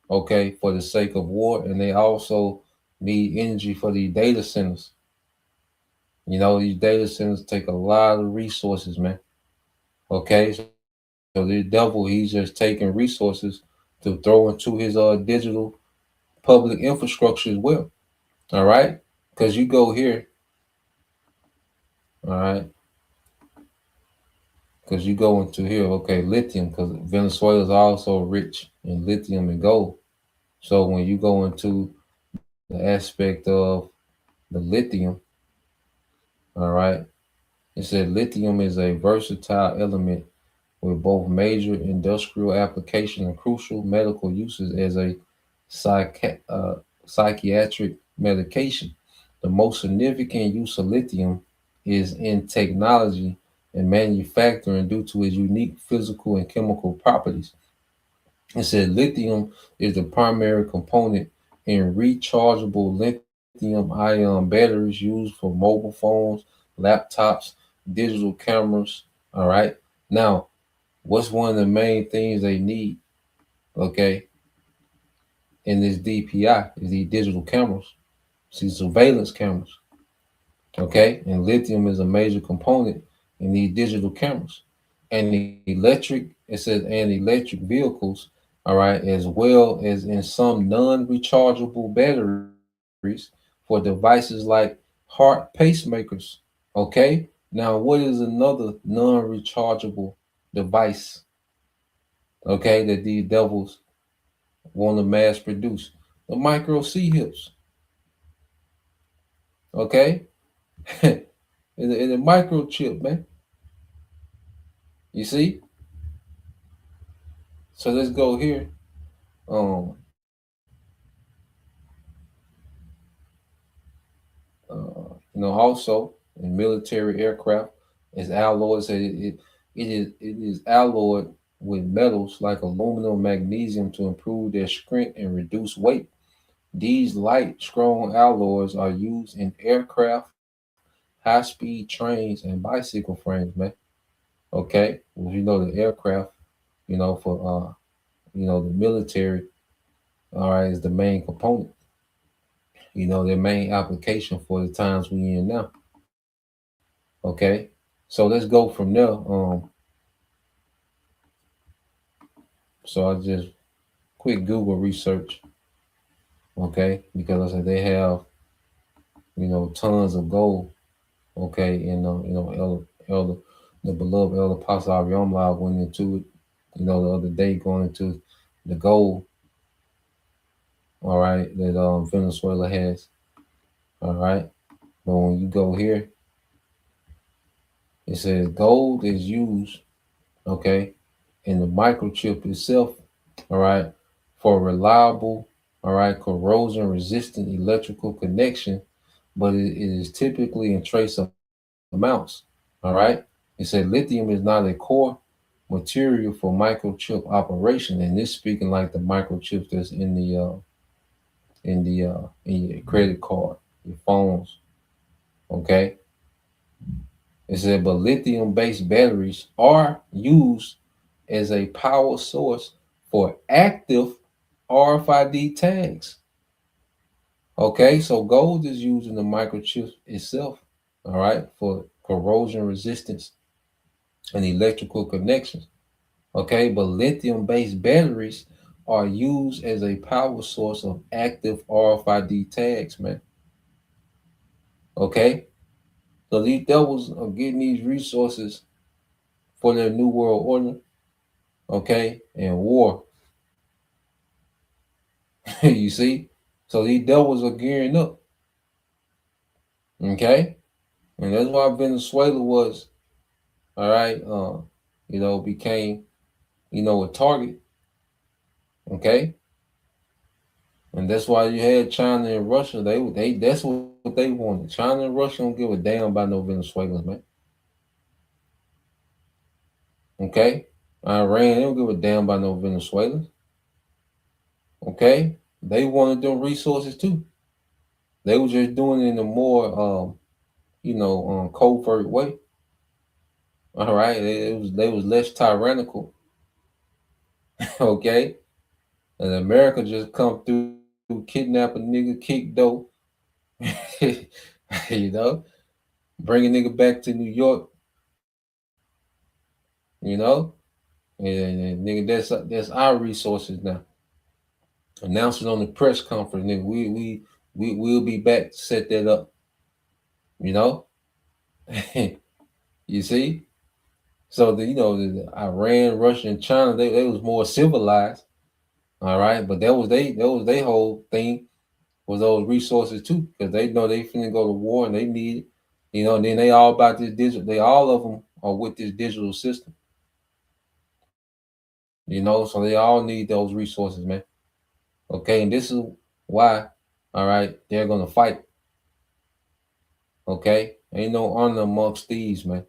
okay, for the sake of war. And they also need energy for these data centers. These data centers take a lot of resources, man. Okay. So the devil, he's just taking resources to throw into his digital public infrastructure as well. All right. Because you go here. All right. Because you go into here, okay, lithium, because Venezuela is also rich in lithium and gold. So when you go into the aspect of the lithium, all right, it said lithium is a versatile element with both major industrial application and crucial medical uses as a psychiatric medication. The most significant use of lithium is in technology and manufacturing due to its unique physical and chemical properties. It said lithium is the primary component in rechargeable lithium ion batteries used for mobile phones, laptops, digital cameras. All right. Now, what's one of the main things they need? Okay, in this DPI is these digital cameras, see surveillance cameras. Okay, and lithium is a major component in these digital cameras. And the electric, it says, and electric vehicles, all right, as well as in some non-rechargeable batteries for devices like heart pacemakers. Okay, now what is another non-rechargeable device? Okay, that these devils want to mass produce? The micro C hips. Okay, in the microchip, man. You see? So let's go here. Um, also in military aircraft, is alloys. It is alloyed with metals like aluminum, magnesium to improve their strength and reduce weight. These light, strong alloys are used in aircraft, high-speed trains, and bicycle frames, man. Okay, well, the aircraft, for the military, all right, is the main component. Their main application for the times we in now. Okay, so let's go from there. So I just quick Google research. Okay, because I said they have tons of gold. Okay, and Elder, the beloved Elder Apostle Ariomla went into it. The other day, going into the gold. All right, that Venezuela has. All right, but when you go here, it says gold is used, okay, in the microchip itself, all right, for reliable, all right, corrosion resistant electrical connection, but it is typically in trace amounts, all right. It said lithium is not a core material for microchip operation, and this speaking like the microchips that's in your credit card, your phones, okay. It said, but lithium-based batteries are used as a power source for active RFID tags. Okay, so gold is used in the microchip itself, all right, for corrosion resistance and electrical connections. Okay, but lithium-based batteries are used as a power source of active RFID tags, man. Okay, so these devils are getting these resources for their new world order, okay, and war. You see? So these devils are gearing up. Okay? And that's why Venezuela was, all right, became, a target. Okay? And that's why you had China and Russia. They that's what they wanted. China and Russia don't give a damn about no Venezuelans, man. Okay? Iran, they don't give a damn about no Venezuelans. Okay? They wanted them resources too. They were just doing it in a more covert way. All right, they was less tyrannical. Okay, and America just come through, kidnap a nigga, kick dough, bring a nigga back to New York, and nigga, that's our resources now. Announce it on the press conference, nigga. We'll be back to set that up. You see. So the Iran, Russia, and China, they was more civilized, all right. But that was they whole thing was those resources too, because they know they finna go to war and they need it, and then they all about this digital. They all of them are with this digital system. You know, so they all need those resources, man. Okay, and this is why, all right, they're gonna fight. Okay, ain't no honor amongst thieves, man.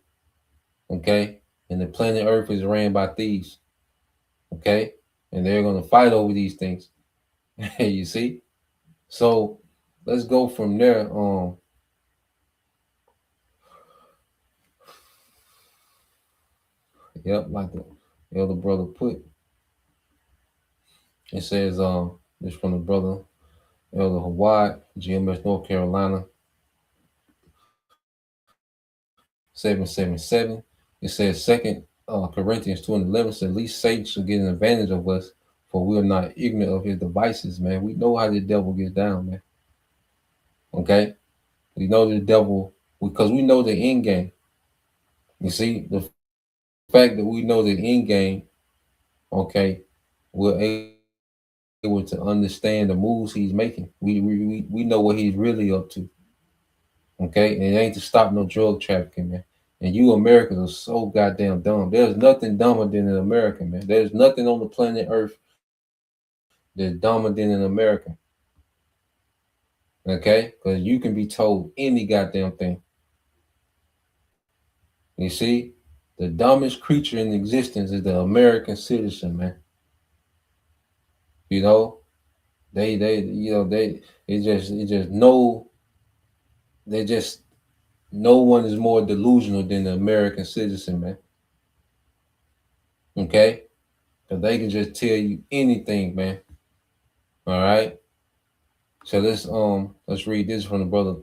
Okay, and the planet Earth is ran by thieves. Okay, and they're gonna fight over these things. You see, so let's go from there. Yep, like the elder brother put. It says, this from the brother Elder Hawaii, GMS North Carolina, 777. It says, Second Corinthians 2:11 says, at least Satan should get an advantage of us, for we are not ignorant of his devices, man. We know how the devil gets down, man. Okay? We know the devil because we know the end game. You see, the fact that we know the end game, okay, we're able to understand the moves he's making. We know what he's really up to. Okay, and it ain't to stop no drug trafficking, man. And you Americans are so goddamn dumb. There's nothing dumber than an American, man. There's nothing on the planet Earth that's dumber than an American. Okay, because you can be told any goddamn thing. You see, the dumbest creature in existence is the American citizen, man. You know, no one is more delusional than the American citizen, man. Okay? Because they can just tell you anything, man. All right. So let's read this from the brother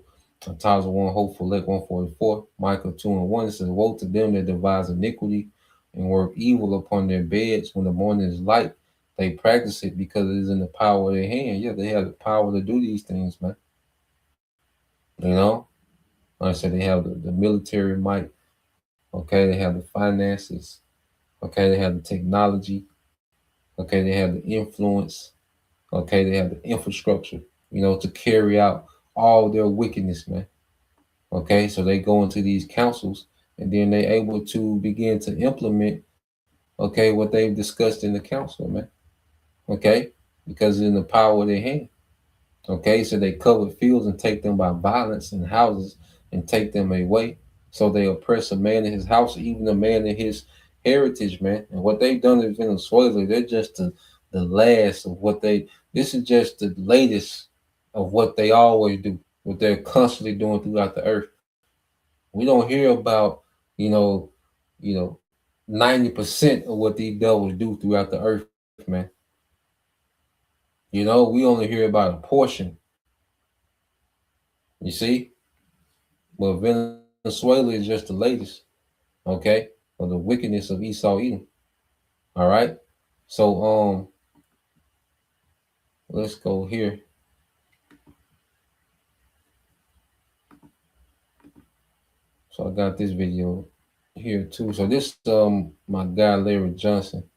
Times 1 Hope for Elect 144, Micah 2:1. It says, woe to them that devise iniquity and work evil upon their beds when the morning is light. They practice it because it is in the power of their hand. Yeah, they have the power to do these things, man. You know, like I said, they have the military might. Okay, they have the finances. Okay, they have the technology. Okay, they have the influence. Okay, they have the infrastructure, you know, to carry out all their wickedness, man. Okay, so they go into these councils and then they're able to begin to implement, okay, what they've discussed in the council, man. Okay, because it's in the power of their hand. Okay, so they cover fields and take them by violence and houses and take them away. So they oppress a man in his house, even a man in his heritage, man. And what they've done in Venezuela, they're just the last of what this is just the latest of what they always do, what they're constantly doing throughout the earth. We don't hear about, 90% of what these devils do throughout the earth, man. You know, we only hear about a portion. You see? But Venezuela is just the latest, okay, of the wickedness of Esau Edom. All right. So let's go here. So I got this video here too. So this my guy Larry Johnson,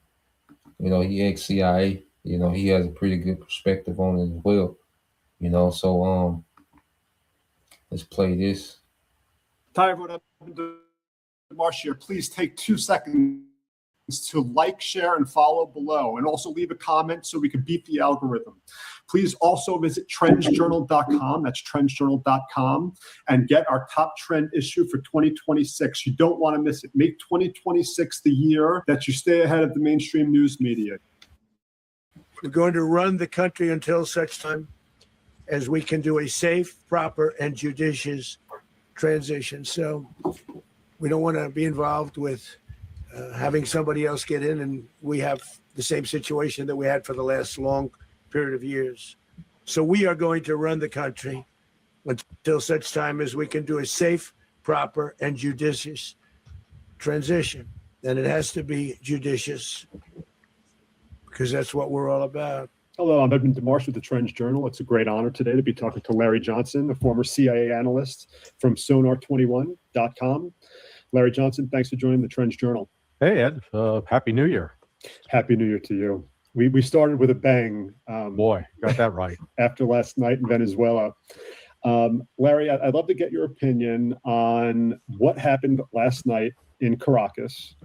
you know, he ex-CIA, you know, he has a pretty good perspective on it as well. You know, so let's play this. Hi everyone, Marcia, please take 2 seconds to like, share, and follow below, and also leave a comment so we can beat the algorithm. Please also visit trendsjournal.com, that's trendsjournal.com, and get our top trend issue for 2026. You don't want to miss it. Make 2026 the year that you stay ahead of the mainstream news media. We're going to run the country until such time as we can do a safe, proper, and judicious transition. So we don't want to be involved with having somebody else get in, and we have the same situation that we had for the last long period of years. So we are going to run the country until such time as we can do a safe, proper, and judicious transition. And it has to be judicious because that's what we're all about. Hello, I'm Edmund DeMarsh with the Trends Journal. It's a great honor today to be talking to Larry Johnson, a former CIA analyst from Sonar21.com. Larry Johnson, thanks for joining the Trends Journal. Hey, Ed. Happy New Year. Happy New Year to you. We started with a bang. Boy, got that right. After last night in Venezuela. Larry, I'd love to get your opinion on what happened last night in Caracas.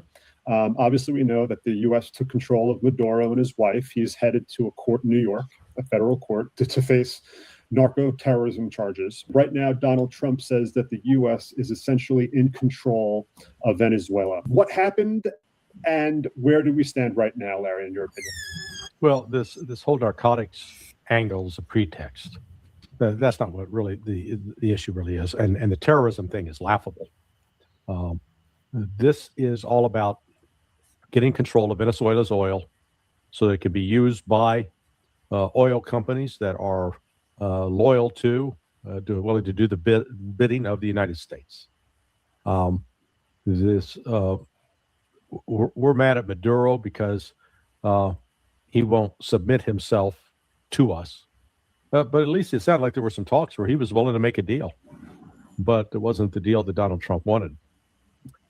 Obviously, we know that the U.S. took control of Maduro and his wife. He's headed to a court in New York, a federal court, to face narco-terrorism charges. Right now, Donald Trump says that the U.S. is essentially in control of Venezuela. What happened, and where do we stand right now, Larry, in your opinion? Well, this whole narcotics angle is a pretext. That's not what really the issue really is, and the terrorism thing is laughable. This is all about getting control of Venezuela's oil, so that it can be used by oil companies that are loyal to, willing to do the bidding of the United States. We're mad at Maduro because he won't submit himself to us. But at least it sounded like there were some talks where he was willing to make a deal, but it wasn't the deal that Donald Trump wanted.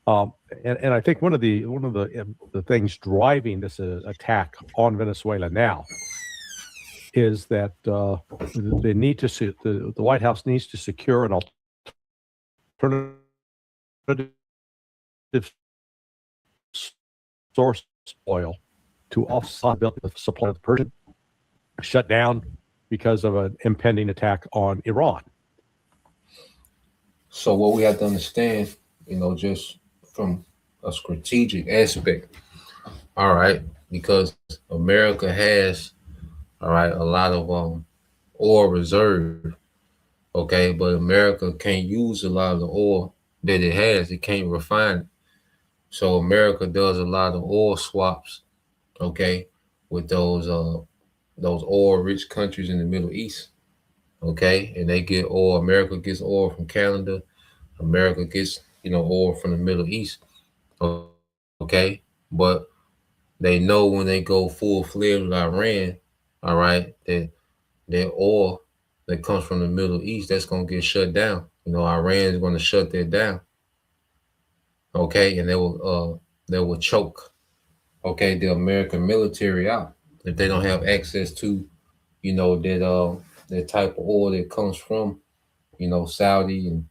And I think one of the things driving this attack on Venezuela now is that they need to the White House needs to secure an alternative source oil to offset the supply of the Persian shut down because of an impending attack on Iran. So what we have to understand, just from a strategic aspect, all right, because America has, all right, a lot of oil reserve, okay, but America can't use a lot of the oil that it has. It can't refine it. So America does a lot of oil swaps, okay, with those oil-rich countries in the Middle East, okay, and they get oil. America gets oil from Canada. America gets, oil from the Middle East, okay, but they know when they go full-fledged with Iran, all right, that their oil that comes from the Middle East, that's going to get shut down. Iran is going to shut that down, okay, and they will choke, okay, the American military out if they don't have access to, that type of oil that comes from, Saudi and,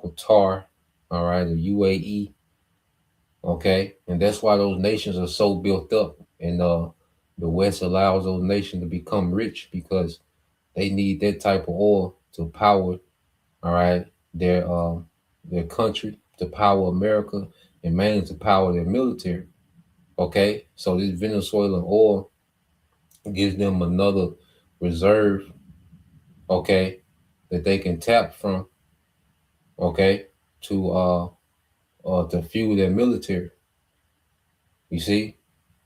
Qatar, all right, the UAE, okay, and that's why those nations are so built up, and the West allows those nations to become rich because they need that type of oil to power, all right, their country, to power America, and mainly to power their military. Okay, so this Venezuelan oil gives them another reserve, okay, that they can tap from, okay, to fuel their military. You see,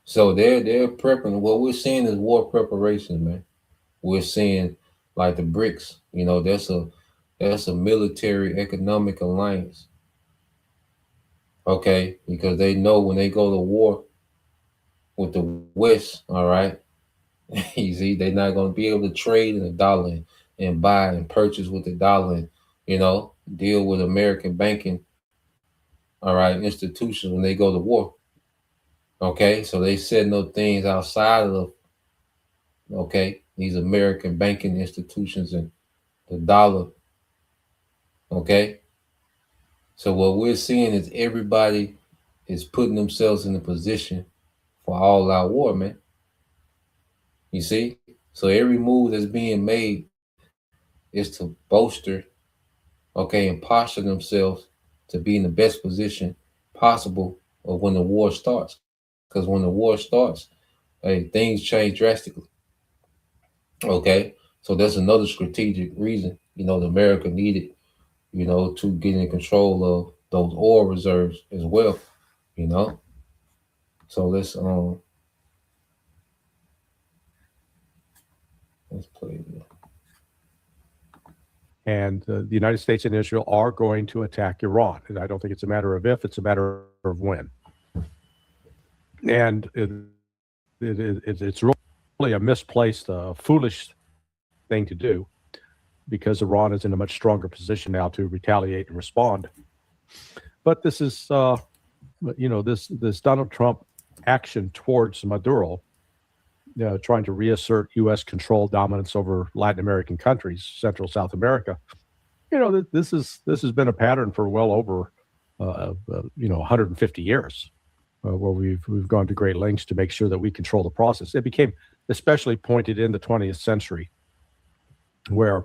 so they're prepping. What we're seeing is war preparations, man. We're seeing like the BRICS. That's a military economic alliance. Okay, because they know when they go to war with the West, all right, you see, they're not going to be able to trade in the dollar and buy and purchase with the dollar and, deal with American banking, all right, institutions when they go to war. Okay, so they setting up things outside of, okay, these American banking institutions and the dollar. Okay, so what we're seeing is everybody is putting themselves in a position for all out war, man. You see? So every move that's being made is to bolster, okay, and posture themselves to be in the best position possible of when the war starts. Because when the war starts, hey, things change drastically. Okay? So that's another strategic reason, that America needed, to get in control of those oil reserves as well, So let's play it. And the United States and Israel are going to attack Iran. And I don't think it's a matter of if, it's a matter of when. And it's really a misplaced, foolish thing to do, because Iran is in a much stronger position now to retaliate and respond. But this is, this Donald Trump action towards Maduro, trying to reassert U.S. control dominance over Latin American countries, Central South America. This has been a pattern for well over 150 years, where we've gone to great lengths to make sure that we control the process. It became especially pointed in the 20th century, where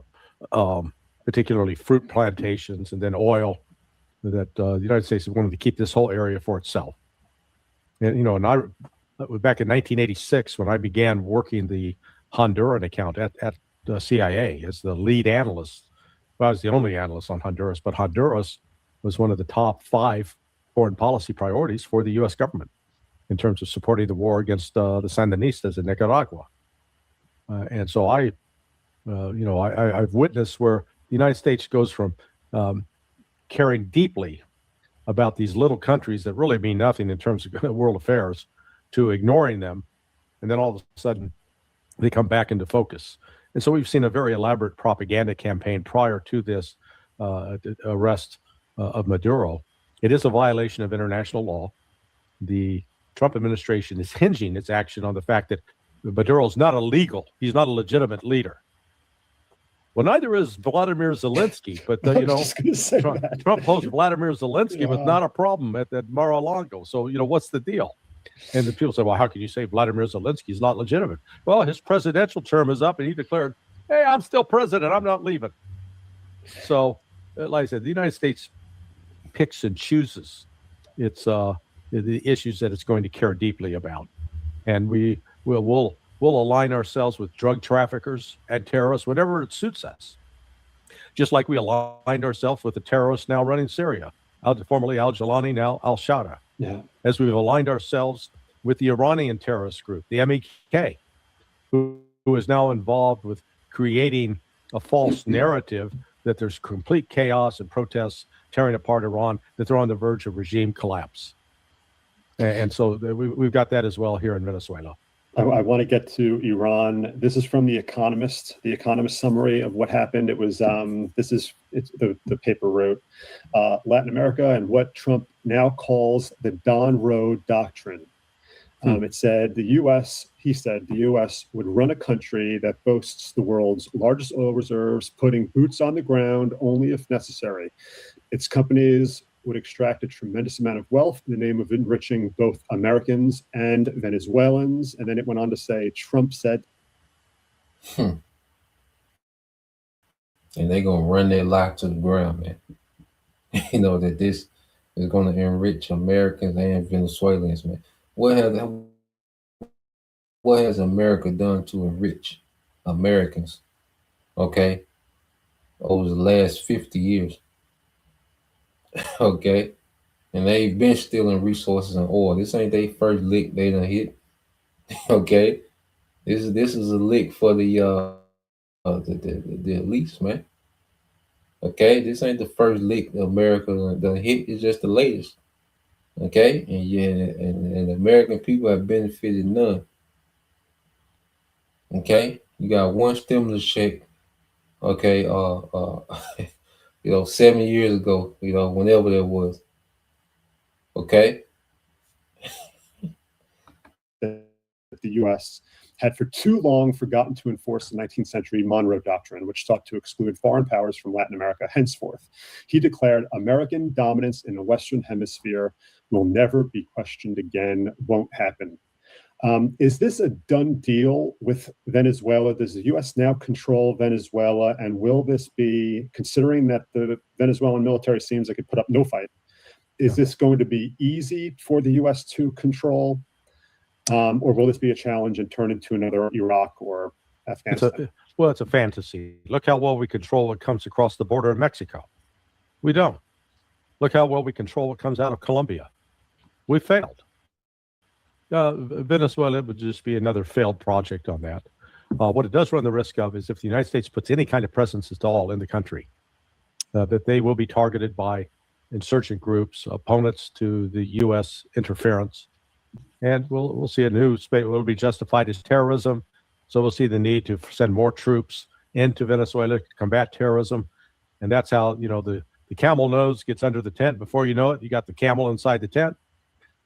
particularly fruit plantations and then oil, that the United States wanted to keep this whole area for itself. And I back in 1986, when I began working the Honduran account at the CIA as the lead analyst. Well, I was the only analyst on Honduras, but Honduras was one of the top 5 foreign policy priorities for the U.S. government in terms of supporting the war against the Sandinistas in Nicaragua. And so I've witnessed where the United States goes from caring deeply about these little countries that really mean nothing in terms of world affairs to ignoring them. And then all of a sudden they come back into focus. And so we've seen a very elaborate propaganda campaign prior to this arrest of Maduro. It is a violation of international law. The Trump administration is hinging its action on the fact that Maduro is not illegal. He's not a legitimate leader. Well, neither is Vladimir Zelensky, but Trump posed Vladimir Zelensky was not a problem at Mar-a-Lago. So, what's the deal? And the people say, well, how can you say Vladimir Zelensky is not legitimate? Well, his presidential term is up and he declared, hey, I'm still president. I'm not leaving. So, like I said, the United States picks and chooses its the issues that it's going to care deeply about. And we'll align ourselves with drug traffickers and terrorists whenever it suits us. Just like we aligned ourselves with the terrorists now running Syria, formerly al-Jilani, now al-Shatta. Yeah. As we've aligned ourselves with the Iranian terrorist group, the MEK, who is now involved with creating a false narrative that there's complete chaos and protests tearing apart Iran, that they're on the verge of regime collapse. And so we've got that as well here in Venezuela. I want to get to Iran. This is from The Economist summary of what happened. It was, the paper wrote, Latin America and what Trump now calls the Don Road Doctrine. It said, the U.S. would run a country that boasts the world's largest oil reserves, putting boots on the ground only if necessary. Its companies would extract a tremendous amount of wealth in the name of enriching both Americans and Venezuelans. And then it went on to say, Trump said. And they're going to run their life to the ground, man. That this is going to enrich Americans and Venezuelans, man. What has America done to enrich Americans, okay, over the last 50 years? Okay, and they've been stealing resources and oil. This ain't their first lick they done hit. Okay, this is a lick for the elites, man. Okay, this ain't the first lick America done hit. It's just the latest. Okay, and and the American people have benefited none. Okay, you got one stimulus check. Okay, 7 years ago, whenever that was. Okay. The U.S. had for too long forgotten to enforce the 19th century Monroe Doctrine, which sought to exclude foreign powers from Latin America henceforth. He declared American dominance in the Western Hemisphere will never be questioned again, won't happen. Is this a done deal with Venezuela? Does the U.S. now control Venezuela? And will this be, considering that the Venezuelan military seems like it put up no fight, is this going to be easy for the U.S. to control? Or will this be a challenge and turn into another Iraq or Afghanistan? It's a fantasy. Look how well we control what comes across the border of Mexico. We don't. Look how well we control what comes out of Colombia. We failed. Venezuela would just be another failed project on that. What it does run the risk of is if the United States puts any kind of presence at all in the country, that they will be targeted by insurgent groups, opponents to the U.S. interference. And we'll see a new space will be justified as terrorism. So we'll see the need to send more troops into Venezuela to combat terrorism. And that's how, the camel nose gets under the tent. Before you know it, you got the camel inside the tent.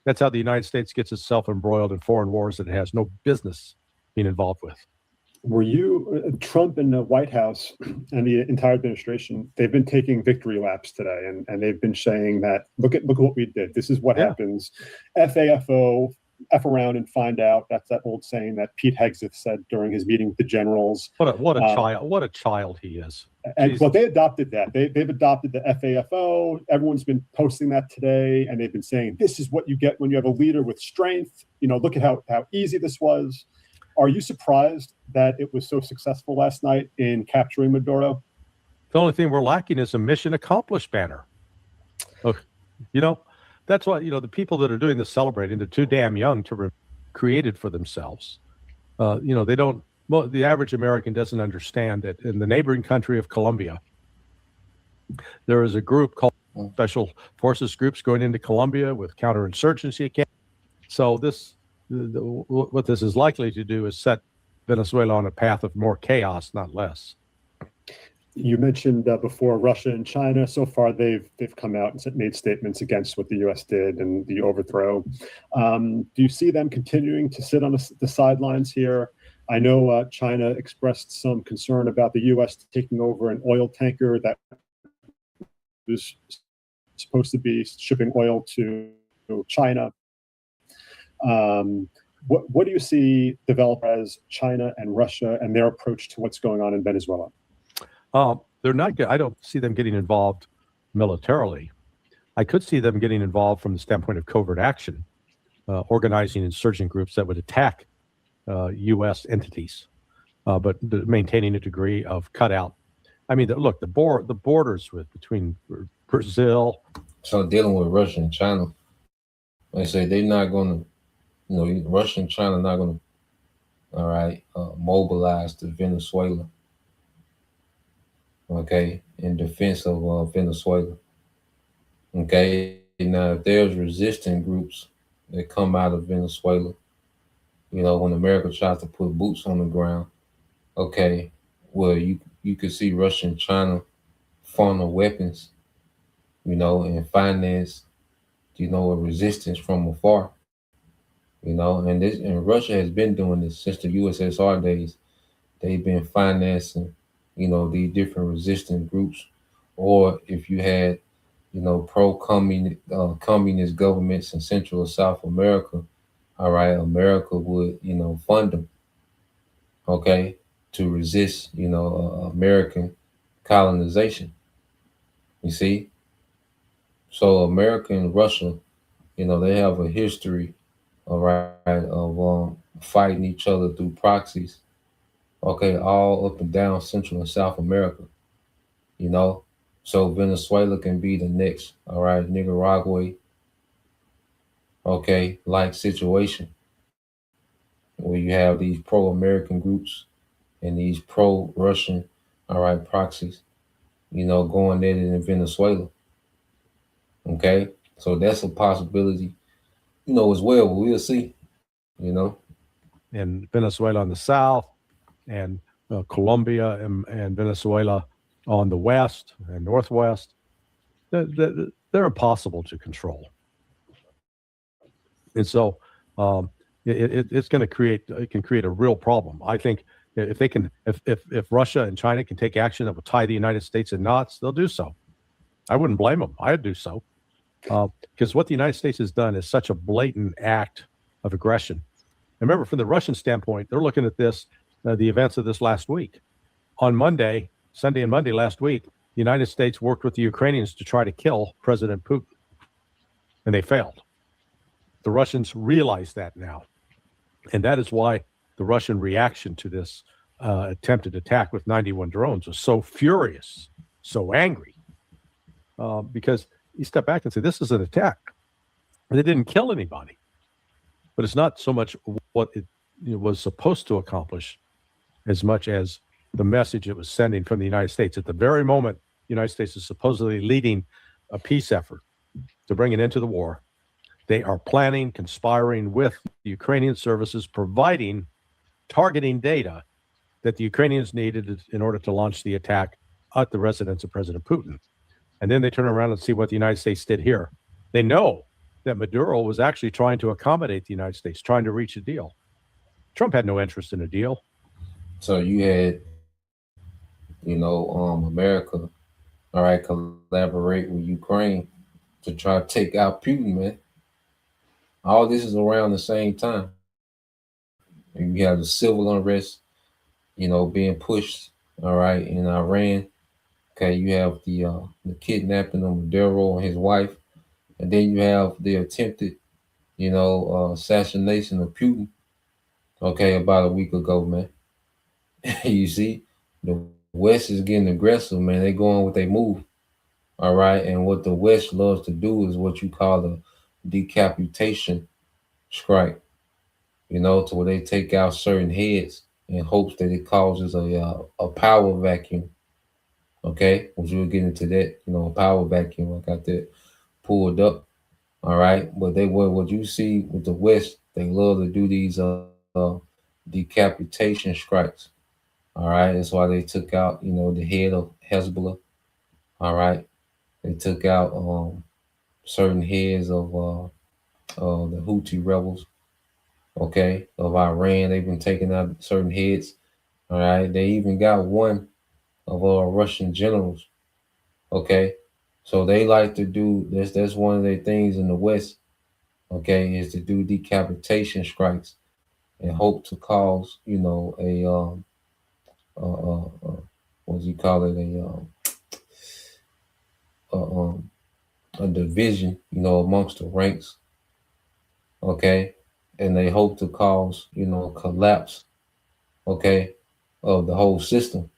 That's how the United States gets itself embroiled in foreign wars that it has no business being involved with. Were you Trump and the White House and the entire administration? They've been taking victory laps today, and they've been saying that look at what we did. This is what happens. FAFO, F around and find out. That's that old saying that Pete Hegseth said during his meeting with the generals. What a child! What a child he is. And well, they adopted that. They've adopted the FAFO. Everyone's been posting that today, and they've been saying this is what you get when you have a leader with strength. You know, look at how easy this was. Are you surprised that it was so successful last night in capturing Maduro? The only thing we're lacking is a mission accomplished banner. Look, you know, that's why, you know, the people that are doing the celebrating, they're too damn young to create it for themselves. You know, they don't, well, the average American doesn't understand that in the neighboring country of Colombia, there is a group called Special Forces Groups going into Colombia with counterinsurgency camp. So this, what this is likely to do is set Venezuela on a path of more chaos, not less. You mentioned before Russia and China. So far, they've come out and made statements against what the U.S. did and the overthrow. Do you see them continuing to sit on the sidelines here? I know China expressed some concern about the U.S. taking over an oil tanker that was supposed to be shipping oil to China. What do you see develop as China and Russia and their approach to what's going on in Venezuela? They're not. I don't see them getting involved militarily. I could see them getting involved from the standpoint of covert action, organizing insurgent groups that would attack U.S. entities, but maintaining a degree of cutout. I mean, look, the borders between Brazil. So dealing with Russia and China, they say they're not going to, you know, Russia and China are not going to, all right, mobilize to Venezuela, okay, in defense of Venezuela. Okay, now if there's resistant groups that come out of Venezuela, you know, when America tries to put boots on the ground, okay, well, you could see Russia and China funnel weapons, you know, and finance, you know, a resistance from afar. You know, and Russia has been doing this since the USSR days. They've been financing, you know, these different resistant groups, or if you had, you know, communist governments in Central or South America, all right, America would, you know, fund them, okay, to resist, you know, American colonization. You see, so America and Russia, you know, they have a history, all right, of fighting each other through proxies, okay, all up and down Central and South America, you know. So Venezuela can be the next, all right, Nicaragua, okay, like situation, where you have these pro-American groups and these pro-Russian, all right, proxies, you know, going at it in Venezuela, okay. So that's a possibility, you know, as well, but we'll see, you know. In Venezuela on the south, and Colombia and Venezuela on the west and northwest, they're impossible to control. And so it's going to create a real problem. I think if they can, if Russia and China can take action that will tie the United States in knots, they'll do so. I wouldn't blame them. I'd do so. Because what the United States has done is such a blatant act of aggression. And remember, from the Russian standpoint, they're looking at this, the events of this last week. On Monday, Sunday and Monday last week, the United States worked with the Ukrainians to try to kill President Putin, and they failed. The Russians realize that now. And that is why the Russian reaction to this attempted attack with 91 drones was so furious, so angry, because you step back and say, this is an attack. And they didn't kill anybody. But it's not so much what it was supposed to accomplish as much as the message it was sending from the United States. At the very moment, the United States is supposedly leading a peace effort to bring an end to the war. They are planning, conspiring with the Ukrainian services, targeting data that the Ukrainians needed in order to launch the attack at the residence of President Putin. And then they turn around and see what the United States did here. They know that Maduro was actually trying to accommodate the United States, trying to reach a deal. Trump had no interest in a deal. So you had, America, all right, collaborate with Ukraine to try to take out Putin, man. All this is around the same time. And you have the civil unrest, being pushed, all right, in Iran. Okay, you have the kidnapping of Maduro and his wife, and then you have the attempted, assassination of Putin. Okay, about a week ago, man. You see, the West is getting aggressive, man. They going with they move. All right. And what the West loves to do is what you call a decapitation strike, to where they take out certain heads in hopes that it causes a power vacuum. Okay. Which we'll get into that, a power vacuum. I got that pulled up. All right. But what you see with the West, they love to do these decapitation strikes. All right. That's why they took out, the head of Hezbollah. All right. They took out certain heads of the Houthi rebels, okay, of Iran. They've been taking out certain heads. All right. They even got one of our Russian generals. Okay. So they like to do this. That's one of their things in the West, okay, is to do decapitation strikes and hope to cause, what do you call it? A division, amongst the ranks. Okay. And they hope to cause, collapse, okay, of the whole system.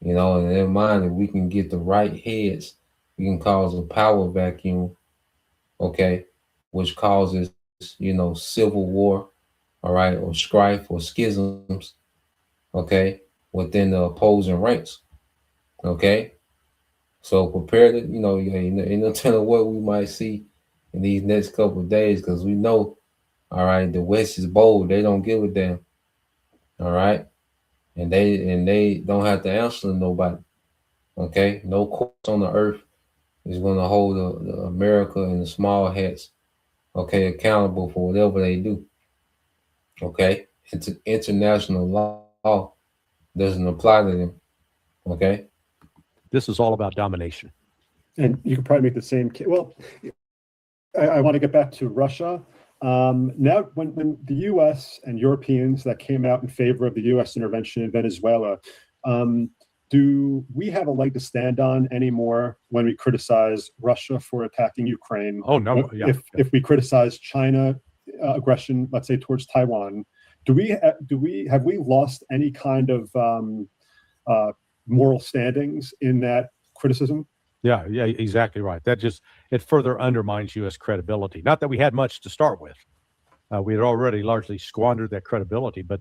In their mind, if we can get the right heads, we can cause a power vacuum, okay, which causes, civil war, all right, or strife or schisms, okay, within the opposing ranks, okay. So prepare to, ain't no telling what we might see in these next couple of days, because we know, all right, the West is bold. They don't give a damn, all right, and they don't have to answer to nobody, okay. No courts on the earth is going to hold the America and the small hats, okay, accountable for whatever they do, okay. International law doesn't apply to them, okay. This is all about domination. And you could probably make the same case. Well, I want to get back to Russia. Now, when the U.S. and Europeans that came out in favor of the U.S. intervention in Venezuela, do we have a leg to stand on anymore when we criticize Russia for attacking Ukraine? Oh, no. Yeah. If we criticize China aggression, let's say towards Taiwan, have we lost any kind of moral standings in that criticism? Yeah, exactly right. It further undermines U.S. credibility. Not that we had much to start with. We had already largely squandered that credibility, but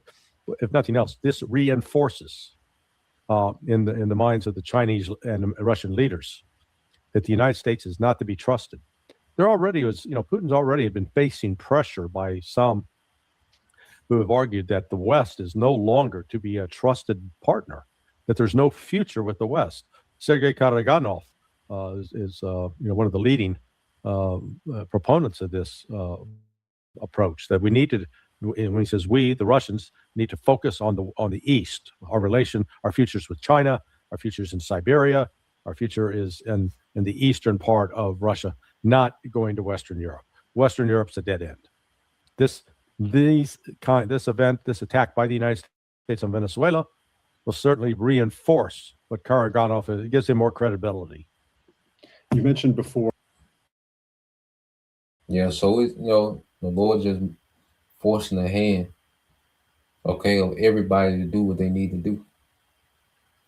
if nothing else, this reinforces in the minds of the Chinese and Russian leaders that the United States is not to be trusted. There already was, Putin's already been facing pressure by some who have argued that the West is no longer to be a trusted partner, that there's no future with the West. Sergei Karaganov is one of the leading proponents of this approach, that we need to, when he says we, the Russians, need to focus on the East, our futures with China, our futures in Siberia, our future is in the eastern part of Russia, not going to Western Europe. Western Europe's a dead end. This attack by the United States on Venezuela will certainly reinforce what Karaganov is. It gives him more credibility. You mentioned before. Yeah, so the Lord just forcing the hand, okay, of everybody to do what they need to do,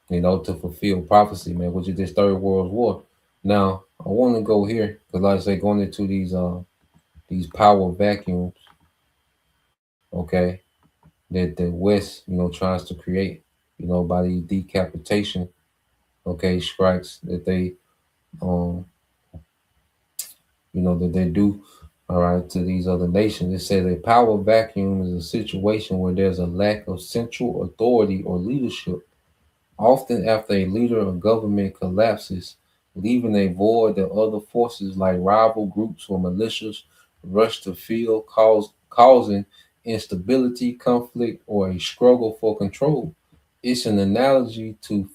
to fulfill prophecy, man, which is this third world war. Now, I want to go here because, like I say, going into these power vacuums, okay, that the West, tries to create, by the decapitation, okay, strikes that they, that they do, all right, to these other nations. It says a power vacuum is a situation where there's a lack of central authority or leadership, often after a leader or government collapses, leaving a void that other forces like rival groups or militias rush to fill, causing instability, conflict, or a struggle for control. it's an analogy to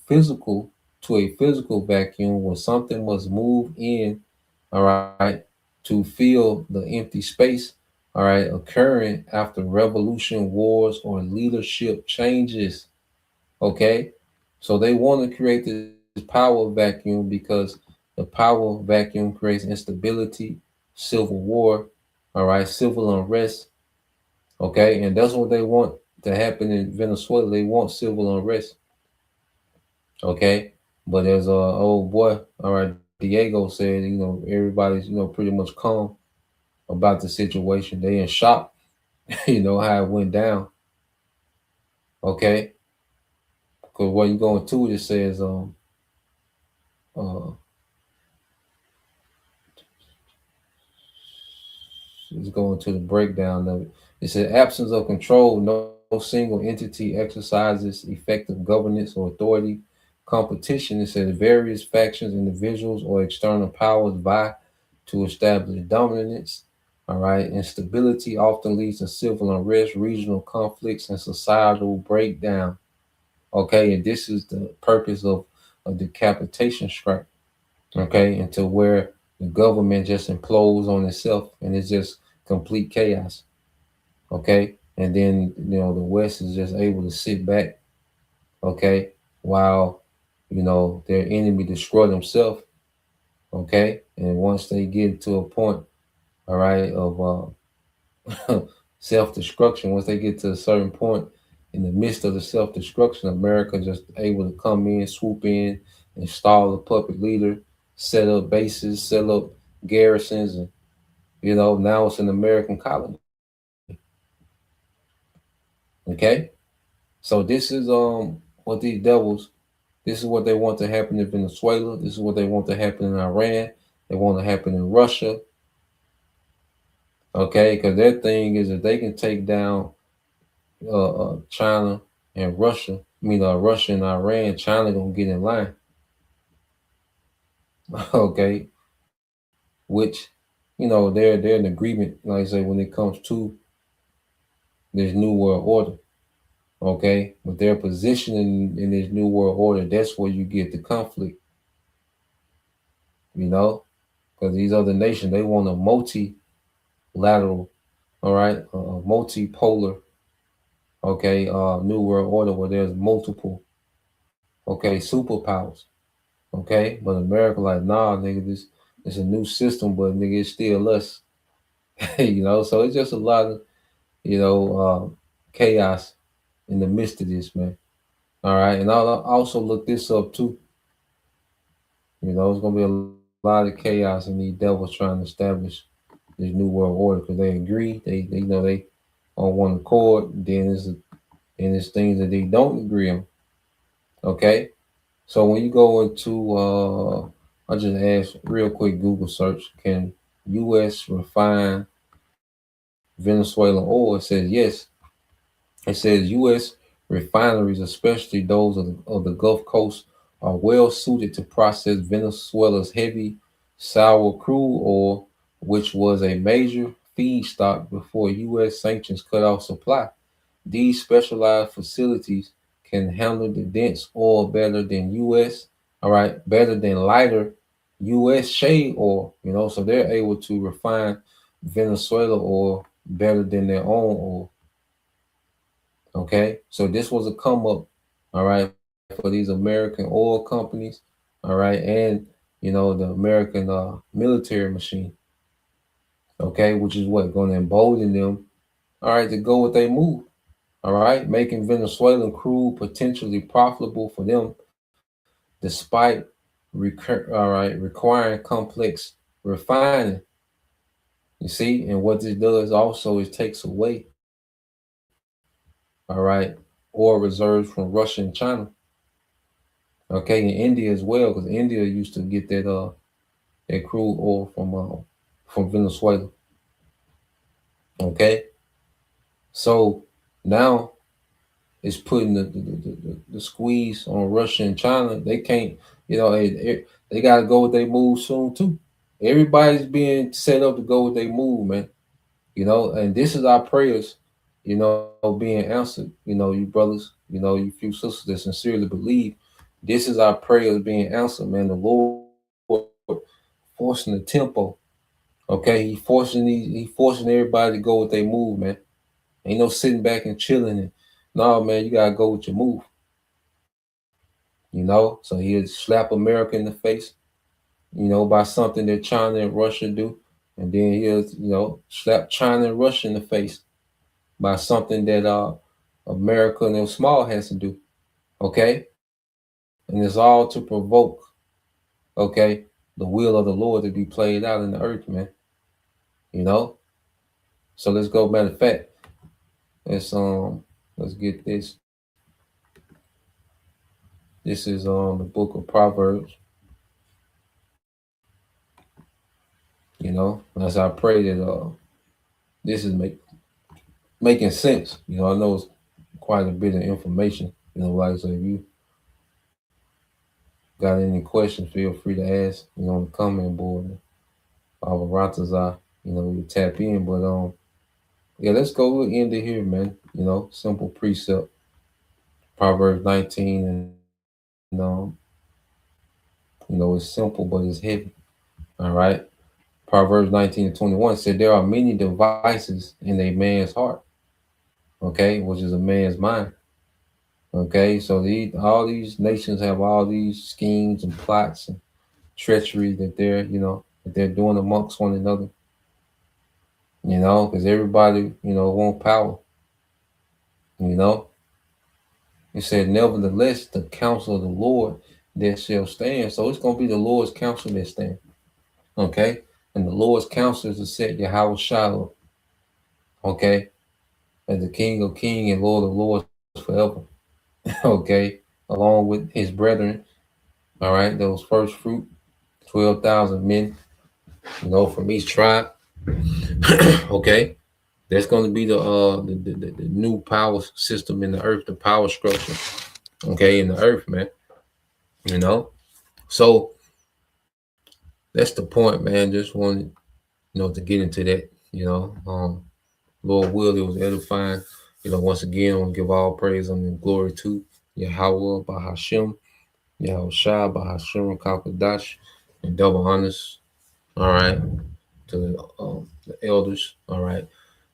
a physical vacuum where something must move in, all right, to fill the empty space, all right, occurring after revolution, wars, or leadership changes. Okay, so they want to create this power vacuum because the power vacuum creates instability, civil war, all right, civil unrest. Okay, and that's what they want to happen in Venezuela. They want civil unrest. Okay, but as old boy, all right, Diego said, everybody's pretty much calm about the situation. They in shock, how it went down. Okay, because what you going to it says uh it's going to the breakdown of it. It said absence of control, no single entity exercises effective governance or authority. Competition, it said various factions, individuals, or external powers vie to establish dominance. All right. Instability often leads to civil unrest, regional conflicts, and societal breakdown. Okay. And this is the purpose of a decapitation strike. Okay. Until where the government just implodes on itself and it's just complete chaos. Okay. And then, the West is just able to sit back. Okay. While, their enemy destroy themselves. Okay. And once they get to a point, all right, of self-destruction, once they get to a certain point in the midst of the self-destruction, America just able to come in, swoop in, install a puppet leader, set up bases, set up garrisons, and now it's an American colony. Okay, so this is what these devils, this is what they want to happen in Venezuela. This is what they want to happen in Iran. They want to happen in Russia. Okay, because their thing is that they can take down China and Russia. Russia and Iran. China gonna get in line. Okay, which they're in agreement, like I say, when it comes to this new world order. Okay, but their position in this new world order, that's where you get the conflict. Because these other nations, they want a multilateral, all right, multipolar, okay, new world order where there's multiple, okay, superpowers. Okay, but America like, nah, nigga, this it's a new system, but nigga, it's still us. So it's just a lot of chaos in the midst of this, man. All right, and I'll also look this up too. It's gonna be a lot of chaos and these devils trying to establish this new world order because they agree, they on one accord. Then there's things that they don't agree on. Okay, so when you go into I just asked real quick Google search, can U.S. refine Venezuelan oil? It says yes. It says U.S. refineries, especially those of the Gulf Coast, are well suited to process Venezuela's heavy sour crude oil, which was a major feedstock before U.S. sanctions cut off supply. These specialized facilities can handle the dense oil better than U.S. All right, better than lighter U.S. shale oil. So they're able to refine Venezuela oil better than their own oil. Okay, so this was a come up, all right, for these American oil companies, all right, and the American military machine, okay, which is what going to embolden them, all right, to go with their move, all right, making Venezuelan crude potentially profitable for them, despite requiring complex refining. You see, and what this does also is takes away, all right, oil reserves from Russia and China. Okay, and India as well, because India used to get that crude oil from Venezuela. Okay, so now it's putting the squeeze on Russia and China. They can't, they got to go with their move soon too. Everybody's being set up to go with their move, man. And this is our prayers, you know, being answered. You know, you brothers, you know, you few sisters that sincerely believe this is our prayers being answered, man. The Lord forcing the tempo. Okay, he forcing everybody to go with their move, man. Ain't no sitting back and chilling. And no, man, you gotta go with your move. You know, so he'll slap America in the face, you know, by something that China and Russia do, and then he'll, you know, slap China and Russia in the face by something that America and them small has to do. Okay, and it's all to provoke, okay, the will of the Lord to be played out in the earth, man. You know, so let's go. Matter of fact, let's get this. This is the book of Proverbs. You know, as I pray that this is making sense. You know, I know it's quite a bit of information. You know, like I said, if you got any questions, feel free to ask. You know, on the comment board. Our Ratazar, you know, we tap in. But yeah, let's go. We'll end it here, man. You know, simple precept. Proverbs 19, and you know, it's simple, but it's heavy. All right. Proverbs 19:21 said, there are many devices in a man's heart, okay, which is a man's mind. Okay, so all these nations have all these schemes and plots and treachery that they're doing amongst one another. You know, because everybody, you know, want power. You know, it said, nevertheless, the counsel of the Lord that shall stand. So it's gonna be the Lord's counsel that stand. Okay, and the Lord's counsel is to set Yahweh Shiloh. Okay, as the King of Kings and Lord of Lords forever. Okay, along with his brethren. All right, those first fruit, 12,000 men, you know, from each tribe. Okay, that's going to be the new power system in the earth, the power structure. Okay, in the earth, man. You know, so that's the point, man. Just wanted, you know, to get into that. You know, Lord will, it was edifying. You know, once again, I want to give all praise and glory to Yahweh, Bahashem, Yahweh Shah, Bahashem, Kakadash, and double honors. All right, to the elders. All right,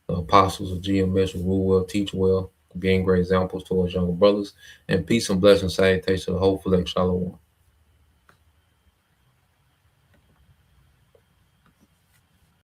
the apostles of GMS who rule well, teach well, being great examples towards younger brothers, and peace and blessings, salutation to the whole Select Shalom.